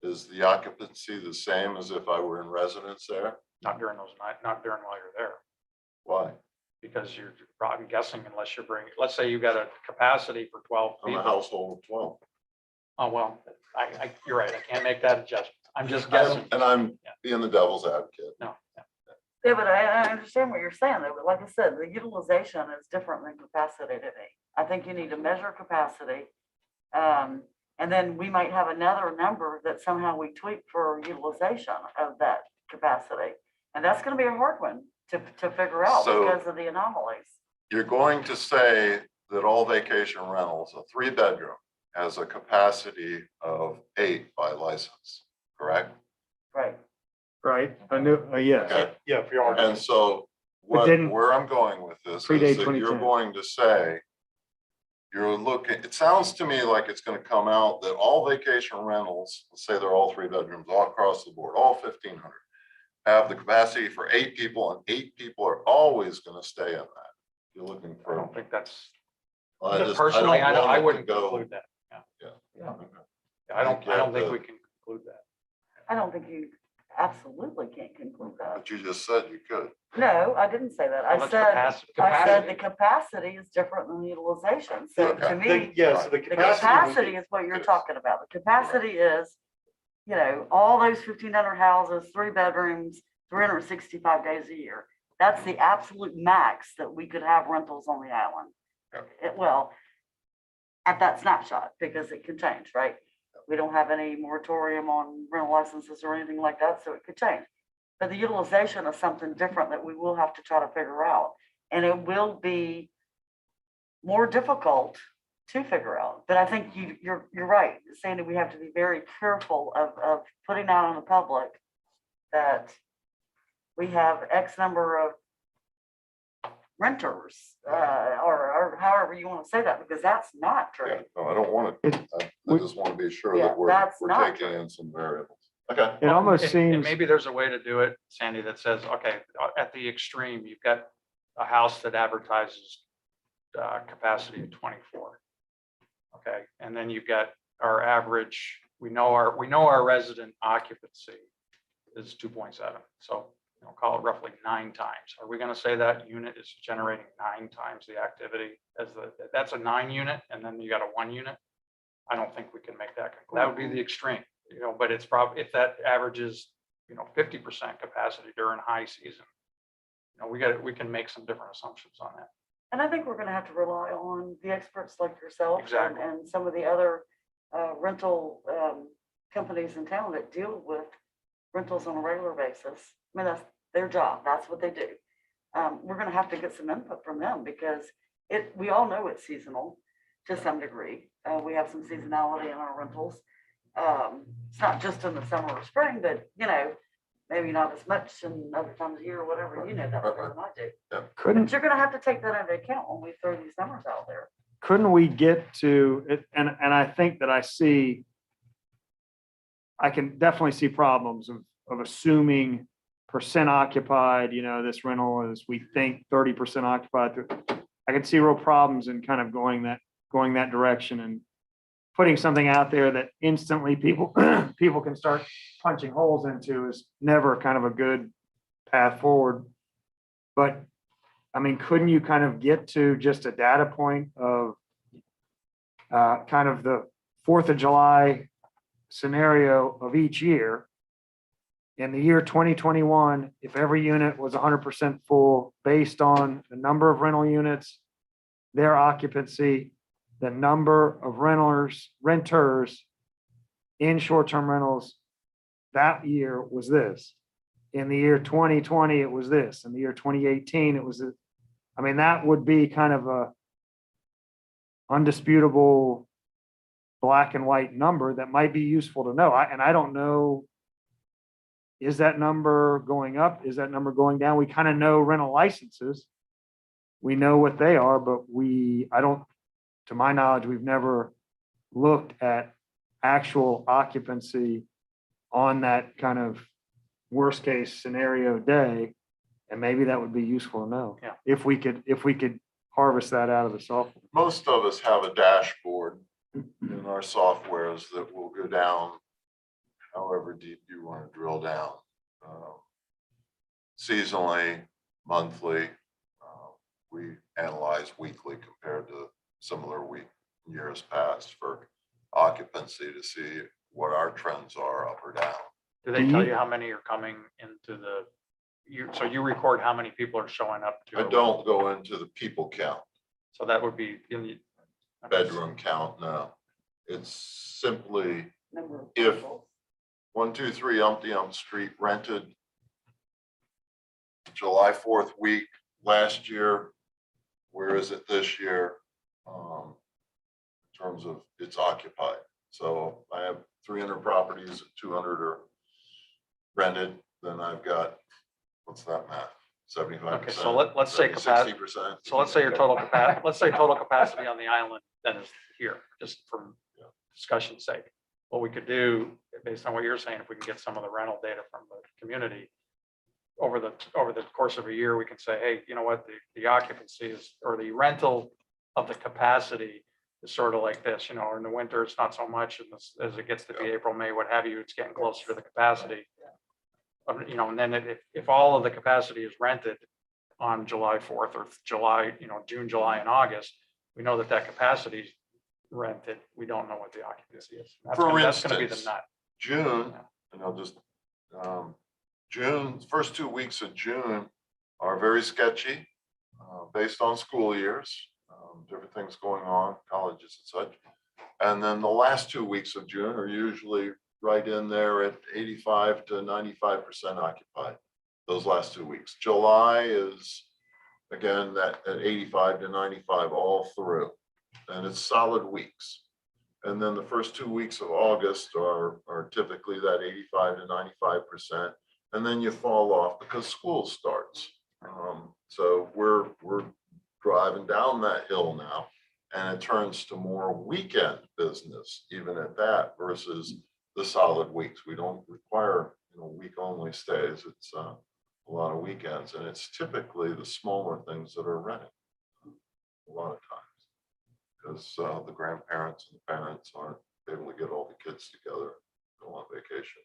Is the occupancy the same as if I were in residence there? Not during those night, not during while you're there. Why? Because you're probably guessing unless you're bringing, let's say you got a capacity for 12 I'm a people. household of 12. Oh, well, you're right. I can't make that adjustment. I'm just guessing. And I'm Yeah. being the devil's advocate. No. yeah, but I understand what you're saying, though, but like I said, the utilization is different than capacity to me. I think you need to measure capacity. And then we might have another number that somehow we tweak for utilization of that capacity. And that's gonna be a hard one to figure out So- because of the anomalies. You're going to say that all vacation rentals, a 3-bedroom, has a capacity of 8 by license, correct? Right. Right? I knew, yes. Okay. Yeah, if you are. And so But then- where I'm going with this Predate is that you're 2010. going to say, you're looking, it sounds to me like it's going to come out that all vacation rentals, let's say they're all 3 bedrooms, all across the board, all 1,500, have the capacity for 8 people, and 8 people are always going to stay in that. You're looking I for. don't think that's, I just- personally, I want it to wouldn't go- conclude that. Yeah. I don't think we can conclude that. I don't think you absolutely can't conclude that. But you just said you could. No, I didn't say that. Well, that's I said the capacity is different than the utilization. So to Okay. me, Yeah, so the the capacity. capacity is what you're talking about. The capacity is, all those 1,500 houses, 3 bedrooms, 365 days a year. That's the absolute max that we could have rentals on the island. Well, at that snapshot, because it can change, right? We don't have any moratorium on rental licenses or anything like that, so it could change. But the utilization is something different that we will have to try to figure out. And it will be more difficult to figure out. But I think you're right, Sandy, we have to be very careful of putting out on the public that we have X number of renters, or however you want to say that, because that's not Yeah, true. no, I don't want to, I just want to be sure Yeah, that we're that's not taking true. in some variables. Okay. It almost And seems, maybe there's a way to do it, Sandy, that says, okay, at the extreme, you've got a house that advertises capacity of 24. Okay, and then you've got our average, we know our resident occupancy is 2.7. So, call it roughly 9 times. Are we going to say that unit is generating 9 times the activity that's a 9 unit, and then you got a 1 unit? I don't think we can make that. That would be the extreme, but it's probably, if that averages, 50% capacity during high season, we can make some different assumptions on that. And I think we're gonna have to rely on the experts like yourself. Exactly. And some of the other rental companies in town that deal with rentals on a regular basis. I mean, that's their job. That's what they do. We're gonna have to get some input from them because we all know it's seasonal to some degree. We have some seasonality in our rentals. It's not just in the summer or spring, but maybe not as much in other times of year or whatever, that better than I do. But Couldn't, you're gonna have to take that into account when we throw these numbers out there. couldn't we get to it? And I think that I can definitely see problems of assuming percent occupied, this rental is, we think 30% occupied. I can see real problems in kind of going that direction and putting something out there that instantly people can start punching holes into is never kind of a good path forward. But I mean, couldn't you kind of get to just a data point of kind of the 4th of July scenario of each year? In the year 2021, if every unit was 100% full, based on the number of rental units, their occupancy, the number of renters in short-term rentals, that year was this. In the year 2020, it was this. In the year 2018, it was this. I mean, that would be kind of a undisputable black and white number that might be useful to know. And I don't know, is that number going up? Is that number going down? We kind of know rental licenses. We know what they are, but to my knowledge, we've never looked at actual occupancy on that kind of worst case scenario day. And maybe that would be useful to know. Yeah. If we could harvest that out of the software. Most of us have a dashboard in our softwares that will go down however deep you want to drill down. Seasonally, monthly, we analyze weekly compared to similar years past for occupancy to see what our trends are up or down. Do they tell you how many are coming into so you record how many people are showing up to? I don't go into the people count, So that would be in the bedroom count, no. It's simply Number of If- people. 123 Umpty Ump Street rented July 4th week last year. Where is it this year? In terms of it's occupied. So I have 300 properties, 200 are rented, then I've got, what's that math? 75%. Okay, so let's say 60%. So let's say your total capacity, total capacity on the island then is here, just for discussion's sake. What we could do, based on what you're saying, if we can get some of the rental data from the community over the course of a year, we can say, hey, you know what, the occupancy is, or the rental of the capacity is sort of like this, in the winter, it's not so much, and as it gets to be April, May, what have you, it's getting closer to the capacity. And then if all of the capacity is rented on July 4th or July, June, July, and August, we know that capacity is rented. We don't know what the occupancy is. That's For gonna be the instance, nut. June, and I'll just, June, first 2 weeks of June are very sketchy, based on school years, different things going on, colleges and such. And then the last 2 weeks of June are usually right in there at 85 to 95% occupied, those last 2 weeks. July is, again, that at 85 to 95 all through, and it's solid weeks. And then the first 2 weeks of August are typically that 85 to 95%. And then you fall off because school starts. So we're driving down that hill now, and it turns to more weekend business, even at that, versus the solid weeks. We don't require, week only stays. It's a lot of weekends, and it's typically the smaller things that are renting a lot of times, because the grandparents and the parents aren't able to get all the kids together, go on vacation.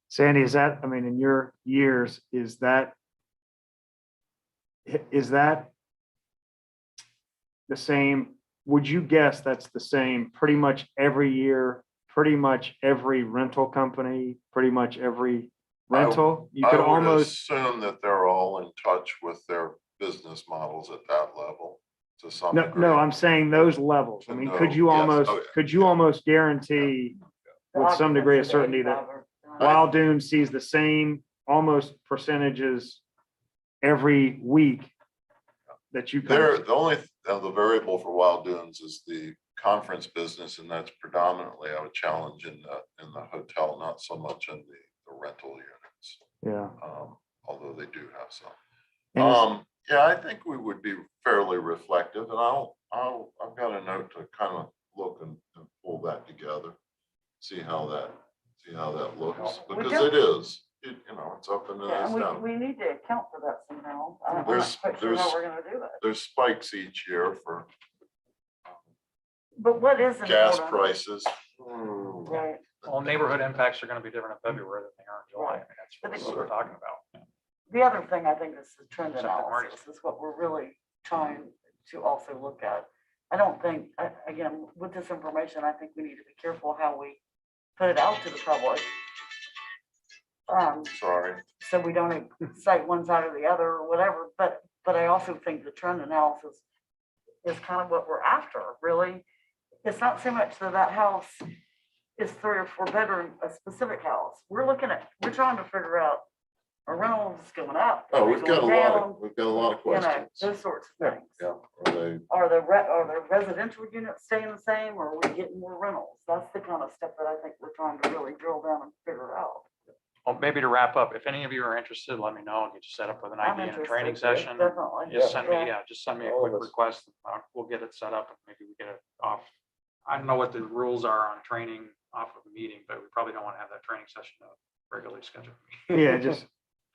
Sandy, in your years, is that the same? Would you guess that's the same pretty much every year, pretty much every rental company, pretty much every rental? You I could would almost, assume that they're all in touch with their business models at that level to some No, degree. no, I'm saying those levels. I mean, could you No, yes. almost, Oh, yeah. could you almost guarantee The with some degree of occupancy certainty that 85 or- Wild Dune sees the same almost percentages every week that you kind There, of, the only, the variable for Wild Dunes is the conference business, and that's predominantly, I would challenge in the hotel, not so much in the rental units. yeah. Although they do have some. And it's- Yeah, I think we would be fairly reflective, and I've got a note to kind of look and pull that together. See how that looks, We because don't- it is, it's up and Yeah, it's and down. we need to account for that somehow. I'm not There's- quite sure how there's- we're gonna do it. There's spikes each year for But what is gas important? prices. Right, Well, neighborhood impacts are going to be different in February than they are in July. I Right. mean, that's But what we're talking about. the other thing I think is the trend Something Marty's- analysis is what we're really trying to also look at. I don't think, again, with this information, I think we need to be careful how we put it out to the public. Sorry. So we don't cite one side or the other or whatever, but I also think the trend analysis is kind of what we're after, really. It's not so much that that house is 3 or 4 bedroom, a specific house. We're trying to figure out, are rentals going up? Oh, Are they we've got going a lot down? of, we've got a lot of You know, questions. those sorts of Yeah, things. Yeah, are they, Are the residential units staying the same, or are we getting more rentals? That's the kind of stuff that I think we're trying to really drill down and figure out. Well, maybe to wrap up, if any of you are interested, let me know. I'll get you set up with an I'm idea and a interested, training session. Definitely. Just send me, Yeah. just send me a All of quick us. request. We'll get it set up and maybe we get it off. I don't know what the rules are on training off of a meeting, but we probably don't want to have that training session regularly scheduled. Yeah, just,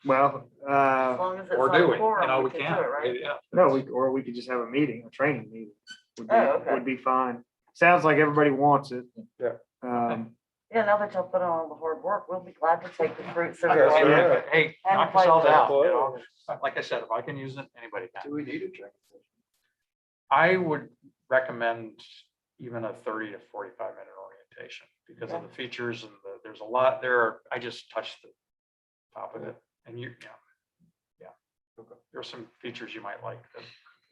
well, As long as it's Or not do a we? forum, We can can. do it, right? Yeah. no, we could just have a meeting, a training meeting. Oh, okay. Would be fine. Sounds like everybody wants it. Yeah. Yeah, now that y'all put on all the hard work, we'll be glad to take the fruits of Yes, your sir. labor. Hey, And knock play yourselves with it. out. You know? Like I said, if I can use it, anybody can. Do we need a training session? I would recommend even a 30 to 45-minute orientation because of the features and there's a lot there. I just touched the top of it and yeah. Okay. There's some features you might like that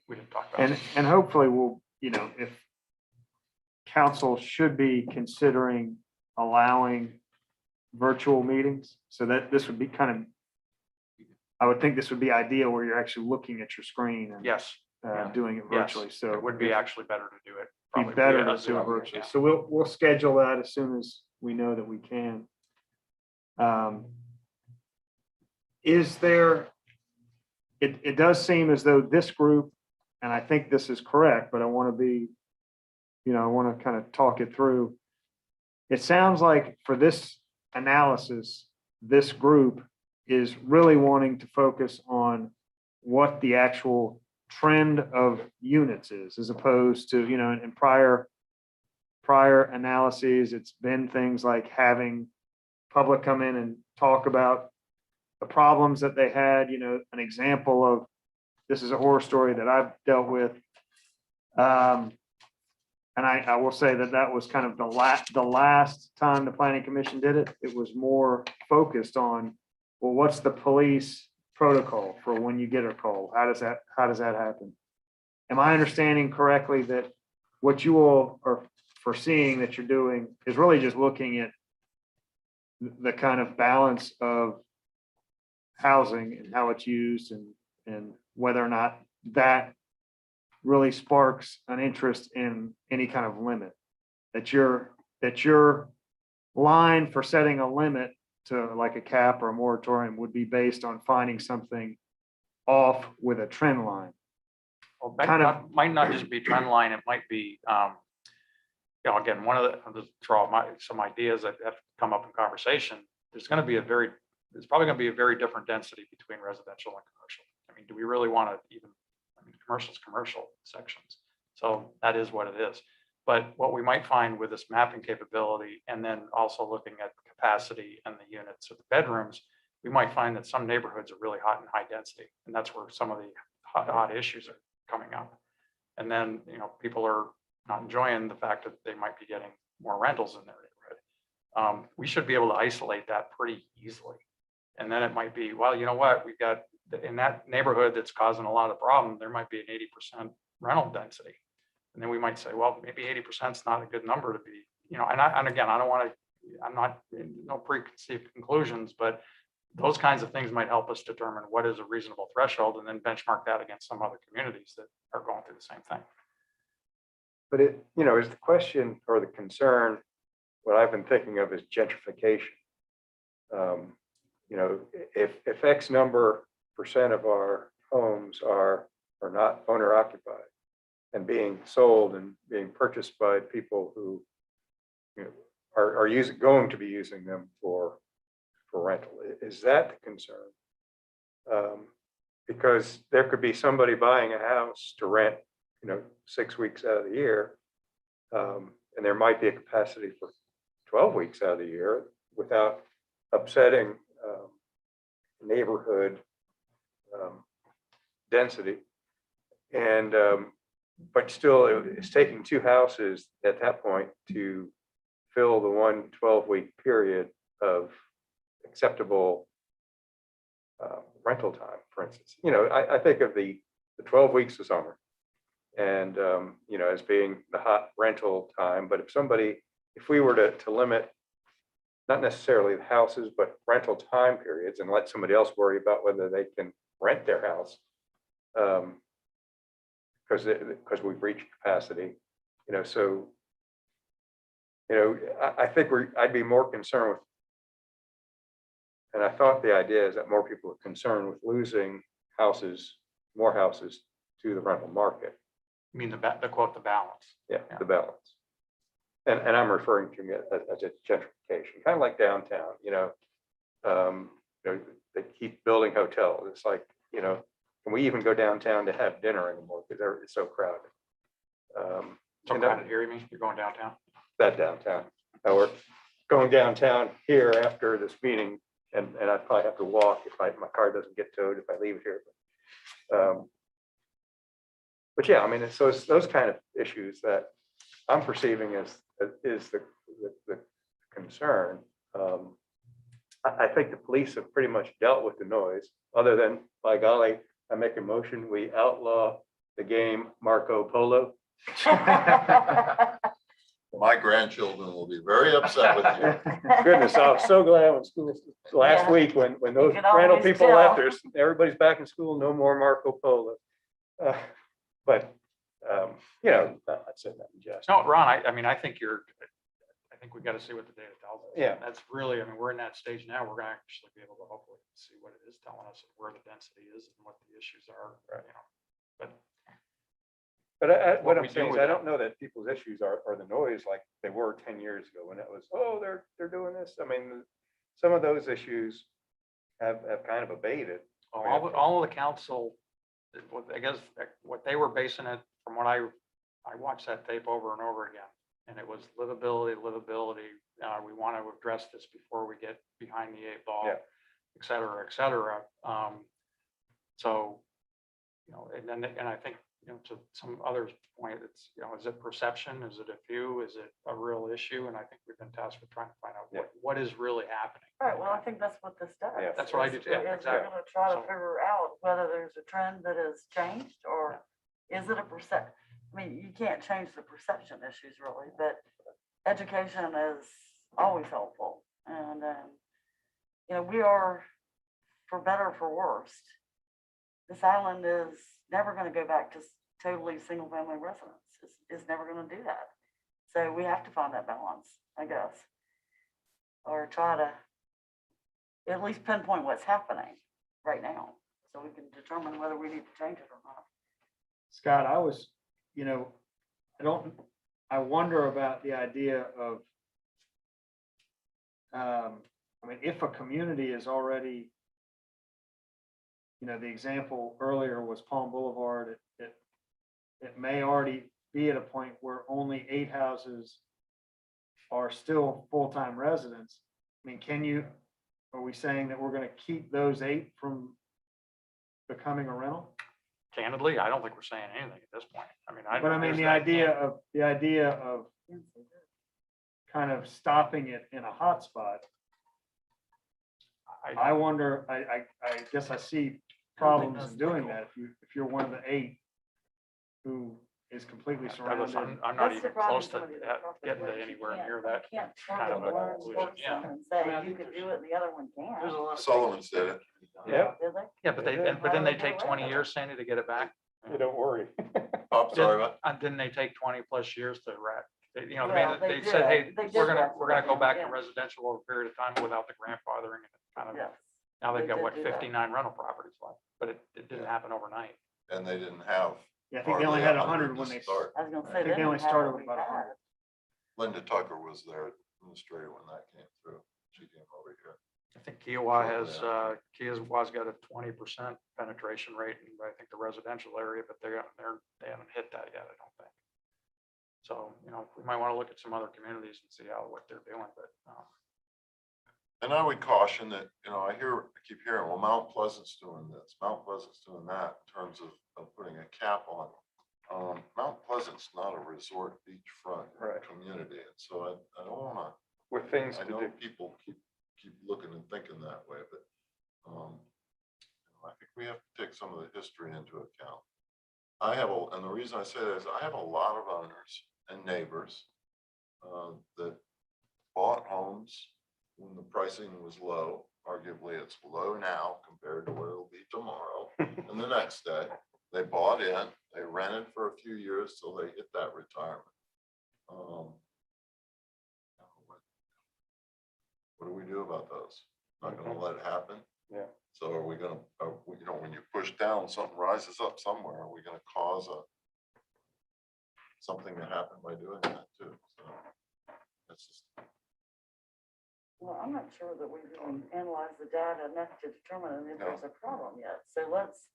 we didn't talk about. And hopefully we'll, if council should be considering allowing virtual meetings, so that this would be kind of, I would think this would be ideal where you're actually looking at your screen and Yes, doing it yes, virtually. So it would be actually better to do it. be probably better via to do it Zoom, virtually. yeah. So we'll schedule that as soon as we know that we can. Is there, it does seem as though this group, and I think this is correct, but I want to be, I want to kind of talk it through. It sounds like for this analysis, this group is really wanting to focus on what the actual trend of units is, as opposed to, in prior analyses, it's been things like having public come in and talk about the problems that they had, an example of, this is a horror story that I've dealt with. And I will say that was kind of the last time the planning commission did it. It was more focused on, well, what's the police protocol for when you get a call? How does that happen? Am I understanding correctly that what you all are foreseeing that you're doing is really just looking at the kind of balance of housing and how it's used and whether or not that really sparks an interest in any kind of limit? That your line for setting a limit to like a cap or a moratorium would be based on finding something off with a trend line. Well, might not just be trend line, it might be, again, one of the throw out some ideas that have come up in conversation. There's probably going to be a very different density between residential and commercial. I mean, do we really want to commercial's commercial sections. So that is what it is. But what we might find with this mapping capability, and then also looking at the capacity and the units of the bedrooms, we might find that some neighborhoods are really hot and high density. And that's where some of the hot issues are coming up. And then, people are not enjoying the fact that they might be getting more rentals in their neighborhood. We should be able to isolate that pretty easily. And then it might be, well, you know what, we've got, in that neighborhood that's causing a lot of problem, there might be an 80% rental density. And then we might say, well, maybe 80% is not a good number to be, and again, I don't want to, I'm not, no preconceived conclusions, but those kinds of things might help us determine what is a reasonable threshold and then benchmark that against some other communities that are going through the same thing. But is the question or the concern, what I've been thinking of is gentrification. If X number percent of our homes are not owner occupied and being sold and being purchased by people who are going to be using them for rental, is that the concern? Because there could be somebody buying a house to rent 6 weeks out of the year, and there might be a capacity for 12 weeks out of the year without upsetting neighborhood density. And but still, it's taking two houses at that point to fill the 1 12-week period of acceptable rental time, for instance. I think of the 12 weeks of summer and as being the hot rental time. But if we were to limit not necessarily the houses, but rental time periods and let somebody else worry about whether they can rent their house, because we've reached capacity, so I think I'd be more concerned with, and I thought the idea is that more people are concerned with losing more houses to the rental market. I mean, the quote, the balance. Yeah, the balance. And I'm referring to it as a gentrification, kind of like downtown, they keep building hotels. It's like, can we even go downtown to have dinner anymore because it's so crowded? So crowded here, you mean? You're going downtown? That downtown. We're going downtown here after this meeting, and I probably have to walk if my car doesn't get towed if I leave it here. But yeah, I mean, it's those kind of issues that I'm perceiving as the concern. I think the police have pretty much dealt with the noise, other than, by golly, I make a motion, we outlaw the game Marco Polo. My grandchildren will be very upset with you. Goodness, I was so glad when school, last Yeah. week, when those can rental always people tell. left, everybody's back in school, no more Marco Polo. But, I'd say that in jest. No, Ron, I mean, I think we've got to see what the data tells us. Yeah. That's really, I mean, we're in that stage now. We're going to actually be able to hopefully see what it is telling us and where the density is and what the issues are, But But what what we I'm do saying is, with I that. don't know that people's issues are the noise like they were 10 years ago when it was, oh, they're doing this. I mean, some of those issues have kind of abated. all of the council, I guess, what they were basing it from what I watched that tape over and over again. And it was livability. We want to address this before we get behind the 8 ball, Yeah. et cetera, et cetera. So, and I think, to some others' point, it's, is it perception? Is it a few? Is it a real issue? And I think we've been tasked with trying to find out what is really happening. Right, well, I think that's what this does. Yeah. That's what I do too. Yeah, We're exactly. gonna try to So- figure out whether there's a trend that has changed, or is it a percep, I mean, you can't change the perception issues really, but education is always helpful. And, we are, for better or for worse, this island is never gonna go back to totally single-family residence. It's never gonna do that. So we have to find that balance, I guess. Or try to at least pinpoint what's happening right now, so we can determine whether we need to change it or not. Scott, I wonder about the idea of, if a community is already, the example earlier was Palm Boulevard, it may already be at a point where only 8 houses are still full-time residents. I mean, are we saying that we're going to keep those 8 from becoming a rental? Candidly, I don't think we're saying anything at this point. I mean, But I mean, the idea of kind of stopping it in a hotspot. I wonder, I guess I see problems in doing that. If you're one of the 8 who is completely Douglas, surrounded. I'm not That's even the problem close to with somebody that's across the getting to bridge. anywhere You near can't- that. you Can't kind of target a one conclusion, person yeah. and say, you could do it and the other one can't. Sullivan's did it. Yeah. Did they? Yeah, but but didn't they take 20 years, Sandy, to get it back? You don't worry. Oh, sorry, Didn't about didn't they take 20 plus years to you know, Well, they they said, hey, did. They did we're gonna work go with back them, to yeah. residential over a period of time without the grandfathering and kind of, Yes. now they've they got did what, do that. 59 rental properties left, but it didn't Yeah. happen overnight. and they didn't have, Yeah, I think they only had 100 when to they. start. I was gonna I say, think they only didn't have started what with we about had. 100. Linda Tucker was their administrator when that came through. She came over here. I think Kiowa has, Shortly Kiowa's got a 20% penetration rate in, I think, the residential area, but they haven't hit that yet, I don't think. So, you know, we might want to look at some other communities and see what they're doing, but, And I would caution that, I keep hearing, well, Mount Pleasant's doing this, Mount Pleasant's doing that in terms of putting a cap on. Mount Pleasant's not a resort beachfront Right. community, and so I don't wanna, With things I to know do. people keep looking and thinking that way, but, I think we have to take some of the history into account. And the reason I say that is I have a lot of owners and neighbors that bought homes when the pricing was low. Arguably, it's low now compared to what it'll be tomorrow and the next day. They bought in, they rented for a few years till they hit that retirement. What do we do about those? Not gonna let it happen? Yeah. So are we gonna, when you push down, something rises up somewhere, are we gonna cause something to happen by doing that too? So that's just, Well, I'm not sure that we've even analyzed the data enough to determine if No. there's a problem yet. So let's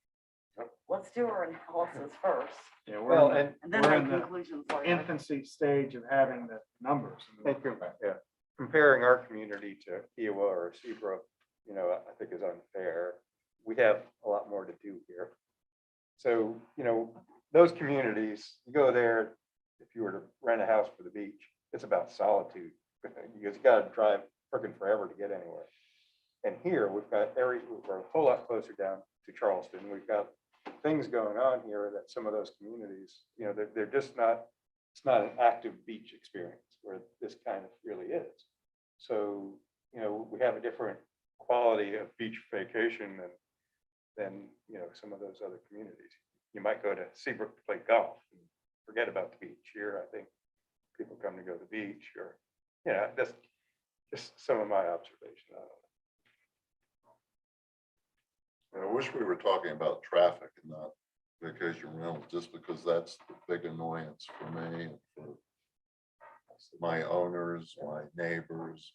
Yep. do our analysis first Yeah, Well, we're in and then We're make in the conclusions the later. infancy stage of having the numbers. yeah, comparing our community to Kiowa or Seabrook, I think is unfair. We have a lot more to do here. So, those communities, you go there, if you were to rent a house for the beach, it's about solitude. Because you gotta drive freaking forever to get anywhere. And here, we're a whole lot closer down to Charleston. We've got things going on here that some of those communities, they're just not, it's not an active beach experience where this kind of really is. So, we have a different quality of beach vacation than some of those other communities. You might go to Seabrook to play golf and forget about the beach. Here, I think people come to go to the beach or, that's just some of my observation. I don't know. I wish we were talking about traffic and not vacation rental, just because that's the big annoyance for me and for my owners, my neighbors,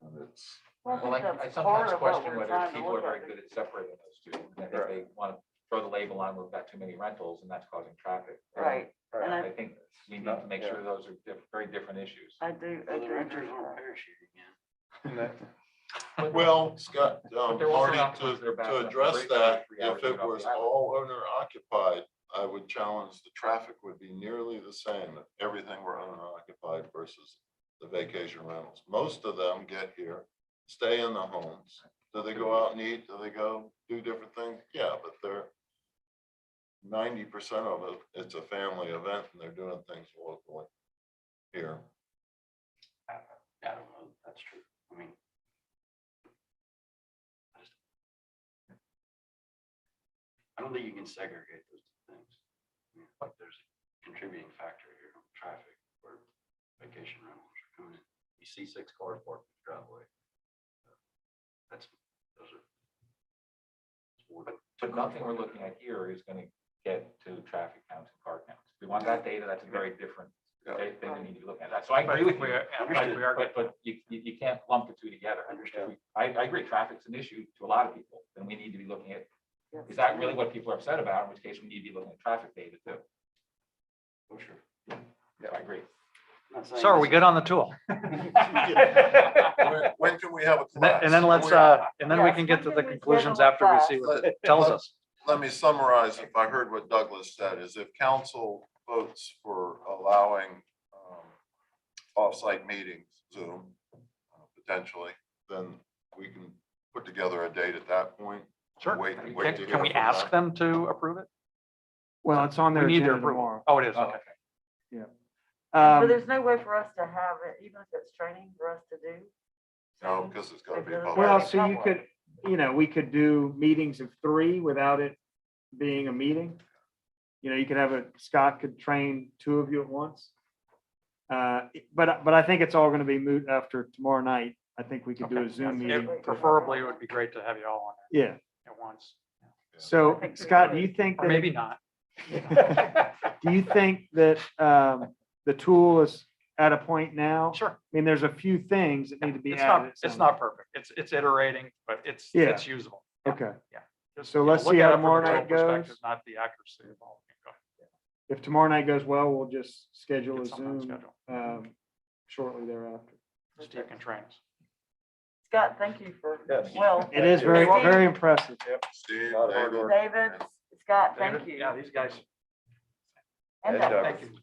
and it's. Well, I Well, think I that's sometimes part of what question we're whether trying to people are look very at. good at separating those two. And if they want to throw the label on, we've got too many rentals and that's causing traffic. Right, and I think we need to make sure those are very different issues. I do. Well, the agree renters with aren't that. parachuting in. And that- Well, Scott, they're also Marty, not ones that are bad to enough to address break that, every 3 hours if to it get off was the island. all owner occupied, I would challenge the traffic would be nearly the same if everything were owner occupied versus the vacation rentals. Most of them get here, stay in the homes. Do they go out and eat? Do they go do different things? Yeah, but they're 90% of it, it's a family event and they're doing things locally here. I don't know, if that's true. I mean. I don't think you can segregate those two things. I mean, like there's a contributing factor here on traffic where vacation rentals are coming in. You see 6 cars parked in the driveway. Those are. But nothing we're looking at here is going to get to traffic counts and car counts. If we want that data, that's a very different, they need to be looking at that. So I agree with you. But you can't lump the two together. Understood. I agree, traffic's an issue to a lot of people, and we need to be looking at, Yes. is that really what people are upset about? In which case, we need to be looking at traffic data too. Oh, sure. Yeah, I agree. Not saying So are this we is- good on the tool? When can we have a And then, class? and then let's, and then we Yes, can get to when the can we conclusions schedule a after we class? see what it tells us. Let me summarize, if I heard what Douglas said, is if council votes for allowing offsite meetings, Zoom, potentially, then we can put together a date at that point. Sure. Wait to Can hear can we from ask them. them to approve it? Well, it's on We their need their agenda approval. tomorrow. Oh, it is, Oh, okay. But Um, there's no way for us to have it, even if it's training for us to do. No, because it's gonna be Well, public. well, so you could, we could do meetings of 3 without it being a meeting. You could have Scott could train 2 of you at once. But I think it's all gonna be moot after tomorrow night. I think we could do a Okay. Zoom It- meeting. Preferably, it would be great to have you all on Yeah. there at once, So Scott, do you think or that, maybe not. do you think that the tool is at a point now? Sure. I mean, there's a few things that need to be It's added. not, it's not perfect. It's iterating, but it's Yeah. usable. Okay. Just, So you know, let's look see at how it from a tomorrow total night goes. perspective, Not the accuracy of all. Go ahead. If tomorrow night goes well, we'll just schedule a Get something on Zoom schedule. shortly thereafter. Steve can train us. Scott, thank you for, Yes. well, It is very, Steve. very impressive. Steve, Lot of hard David, work. David, Scott, thank you. Yeah, these guys, And And Douglas. thank you.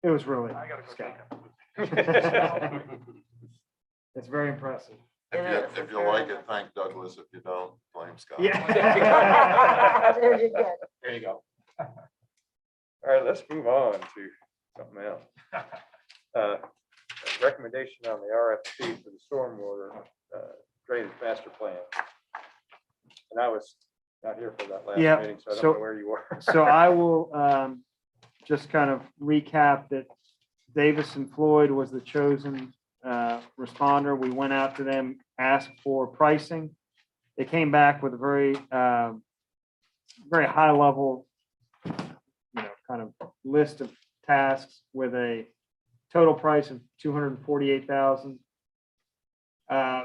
It was really, I gotta go Scott. take it. It's very impressive. It is. if you like it, thank Douglas. If you don't, blame Scott. Yeah. There you go. There you go. All right, let's move on to something else. Recommendation on the RFP for the stormwater drainage master plan. And I was not here for that last Yeah, meeting, so I don't so- know where you were. So I will just kind of recap that Davis and Floyd was the chosen responder. We went out to them, asked for pricing. They came back with a very, very high level, kind of list of tasks with a total price of $248,000.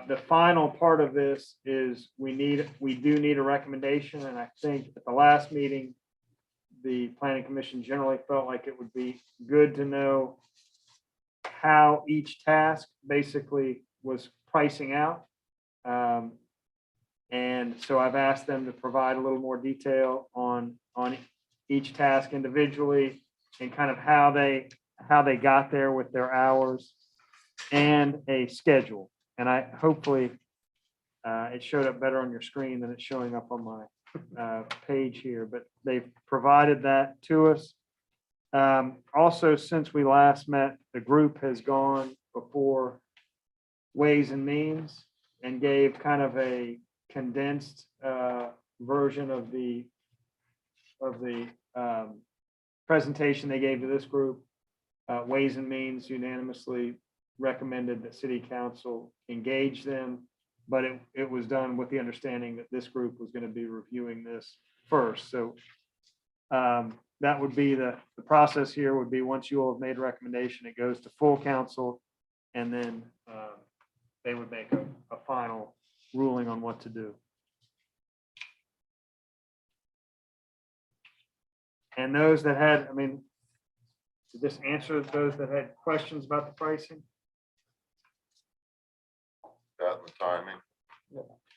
The final part of this is we do need a recommendation, and I think at the last meeting, the planning commission generally felt like it would be good to know how each task basically was pricing out. And so I've asked them to provide a little more detail on each task individually and kind of how they got there with their hours and a schedule. And hopefully it showed up better on your screen than it's showing up on my page here, but they've provided that to us. Also, since we last met, the group has gone before Ways and Means and gave kind of a condensed version of the presentation they gave to this group. Ways and Means unanimously recommended that city council engage them, but it was done with the understanding that this group was going to be reviewing this first. So that would be the process here would be once you all have made a recommendation, it goes to full council, and then they would make a final ruling on what to do. And those that had, did this answer those that had questions about the pricing? That and the timing.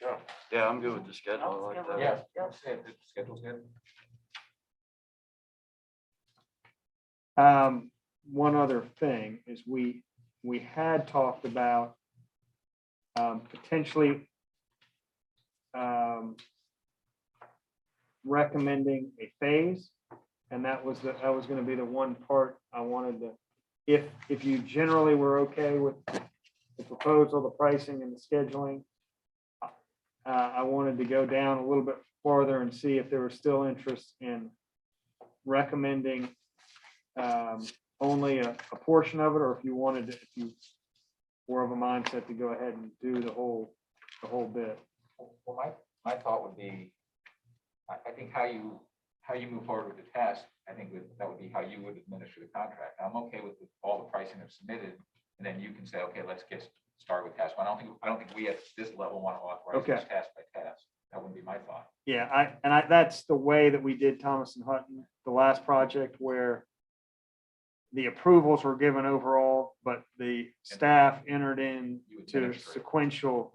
Yeah. Yeah, I'm good with the schedule. I like that. Yeah, Yep. the schedule's good. One other thing is we had talked about potentially recommending a phase, and that was going to be the one part I wanted to, if you generally were okay with the proposal, the pricing and the scheduling, I wanted to go down a little bit farther and see if there was still interest in recommending only a portion of it, or if you wanted to, if you were of a mindset to go ahead and do the whole bit. Well, my thought would be, I think how you move forward with the task, I think that would be how you would administer the contract. I'm okay with all the pricing that's submitted, and then you can say, okay, let's get started with task one. I don't think we at this level want to authorize this task by task. That wouldn't be my thought. Yeah, that's the way that we did Thomas and Hutton, the last project, where the approvals were given overall, but the staff entered in You to administrate. sequential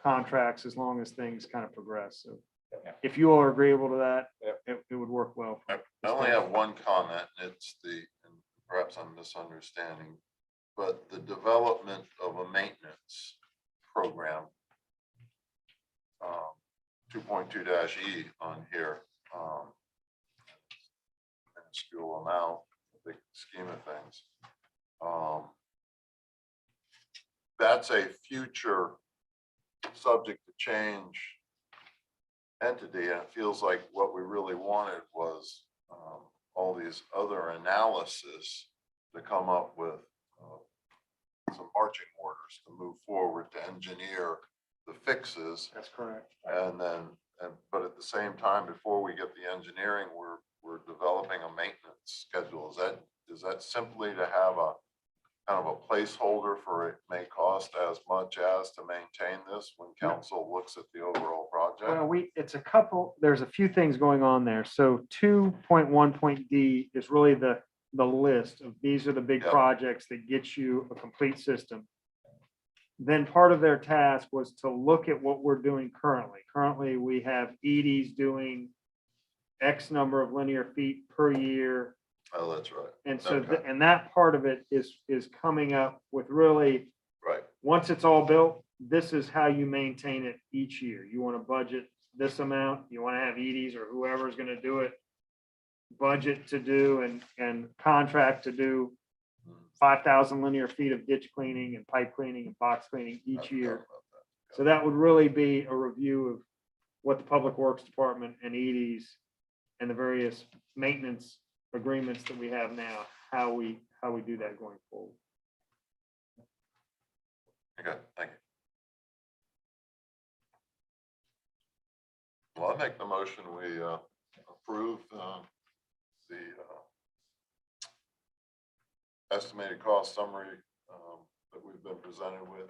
contracts as long as things kind of progress. So Yeah. if you all are agreeable to that, Yep. it would work well. I only have one comment, and and perhaps I'm misunderstanding, but the development of a maintenance program 2.2-E on here. Minuscule amount, big scheme of things. That's a future subject to change entity, and it feels like what we really wanted was all these other analysis to come up with some marching orders to move forward to engineer the fixes. That's correct. And then, but at the same time, before we get the engineering, we're developing a maintenance schedule. Is that simply to have a kind of a placeholder for it may cost as much as to maintain this when council looks at the overall project? Well, there's a few things going on there. So 2.1.D is really the list of, these are the big Yep. projects that get you a complete system. Then part of their task was to look at what we're doing currently. Currently, we have EDs doing X number of linear feet per year. Oh, that's right. And so, Okay. and that part of it is coming up with really, Right. once it's all built, this is how you maintain it each year. You want to budget this amount, you want to have EDs or whoever's going to do it, budget to do and contract to do 5,000 linear feet of ditch cleaning and pipe cleaning and box cleaning each year. So that would really be a review of what the Public Works Department and EDs and the various maintenance agreements that we have now, how we do that going forward. Okay, thank you. Well, I make the motion, we approve the estimated cost summary that we've been presented with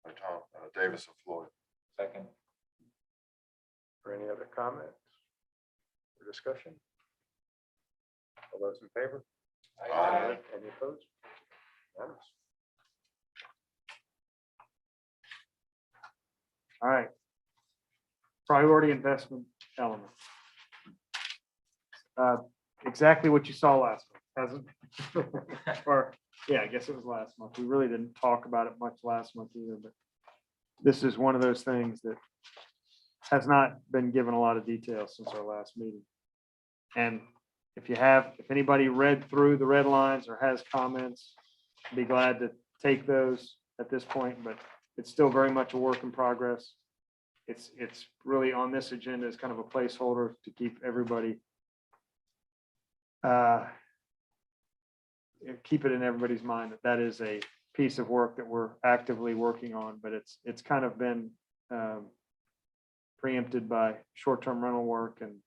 by Tom, Davis and Floyd. Second. For any other comments or discussion? All those in favor? Aye. Any opposed? Unanimous. All right. Priority investment element. Exactly what you saw last month, hasn't? Or, yeah, I guess it was last month. We really didn't talk about it much last month either, but this is one of those things that has not been given a lot of detail since our last meeting. And if anybody read through the red lines or has comments, I'd be glad to take those at this point, but it's still very much a work in progress. It's really on this agenda as kind of a placeholder to keep everybody keep it in everybody's mind that is a piece of work that we're actively working on, but it's kind of been preempted by short-term rental work and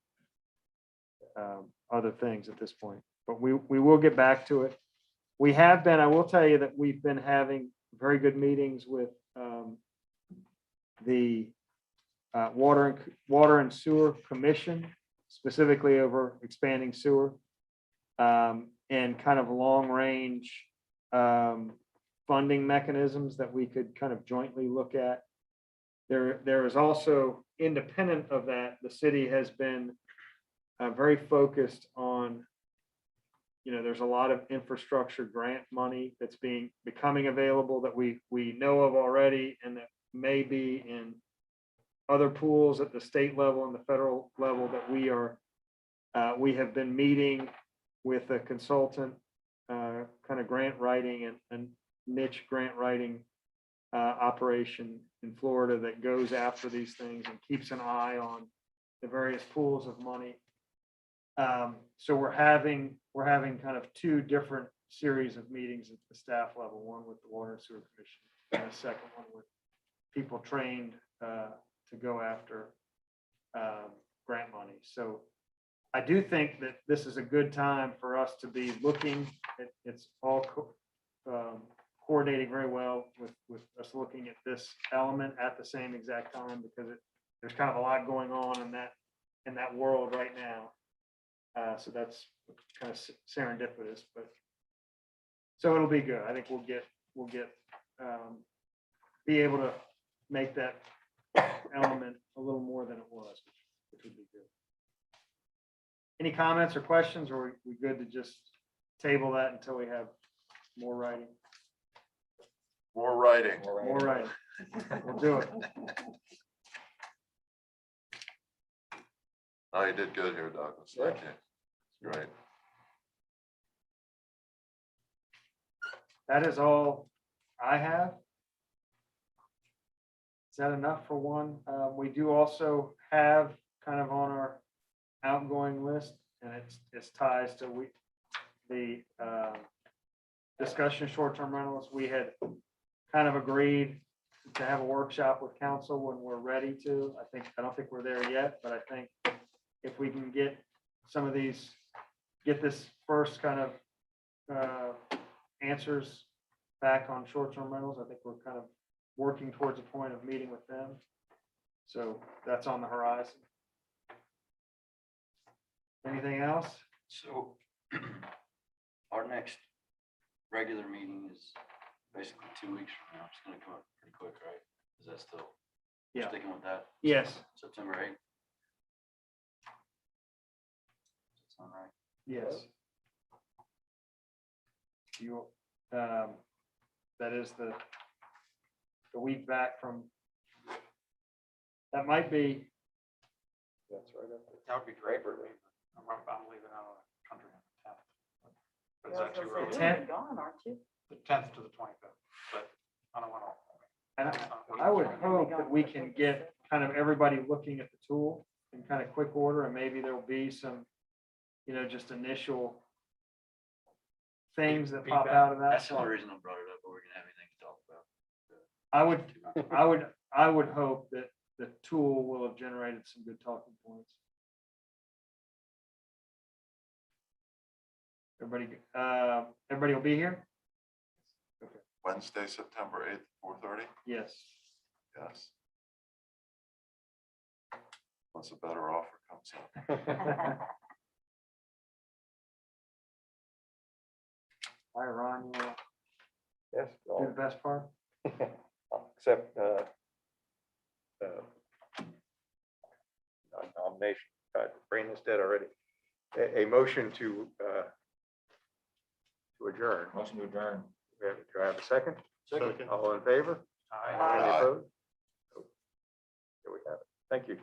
other things at this point. But we will get back to it. I will tell you that we've been having very good meetings with the Water and Sewer Commission, specifically over expanding sewer, and kind of long-range funding mechanisms that we could kind of jointly look at. There is also, independent of that, the city has been very focused on, there's a lot of infrastructure grant money that's becoming available that we know of already, and that may be in other pools at the state level and the federal level that we have been meeting with a consultant, kind of grant writing and niche grant writing operation in Florida that goes after these things and keeps an eye on the various pools of money. So we're having kind of two different series of meetings at the staff level, one with the Water and Sewer Commission, and a second one with people trained to go after grant money. So I do think that this is a good time for us to be looking at, it's all coordinating very well with us looking at this element at the same exact time, because there's kind of a lot going on in that world right now. So that's kind of serendipitous, but so it'll be good. I think we'll get be able to make that element a little more than it was, which would be good. Any comments or questions, or are we good to just table that until we have more writing? More writing. More writing. We'll do it. Oh, you did good here, Douglas. Thank you. Great. That is all I have. Is that enough for one? We do also have kind of on our outgoing list, and it's ties to the discussion of short-term rentals. We had kind of agreed to have a workshop with council when we're ready to. I don't think we're there yet, but I think if we can get some of these, get this first kind of answers back on short-term rentals, I think we're kind of working towards a point of meeting with them. So that's on the horizon. Anything else? So our next regular meeting is basically 2 weeks from now. It's gonna come up pretty quick, right? Is that still, we're Yeah. sticking with that? Yes. September 8th? Does that sound right? Yes. You, that is the week back from, that might be, That's right up there. That would be great for me. I'm leaving out of the country on the 10th. But is Yeah, I that was too gonna early? say, 10th? you're gone, aren't you? The 10th to the 25th, but I don't want to. and I would hope that we can get kind of everybody looking at the tool in kind of quick order, and maybe there'll be some, just initial things that pop Feedback. out of that. That's the only reason I brought it up, but we're gonna have anything to talk about. I would hope that the tool will have generated some good talking points. Everybody will be here? Wednesday, September 8th, 4:30? Yes. Yes. Unless a better offer comes up. All right, Ron, you want Yes, to do the best part? except nomination. Brain is dead already. A motion to adjourn. Motion to adjourn. Do I have a second? Second. All in favor? Aye. Any opposed? Here we have it. Thank you.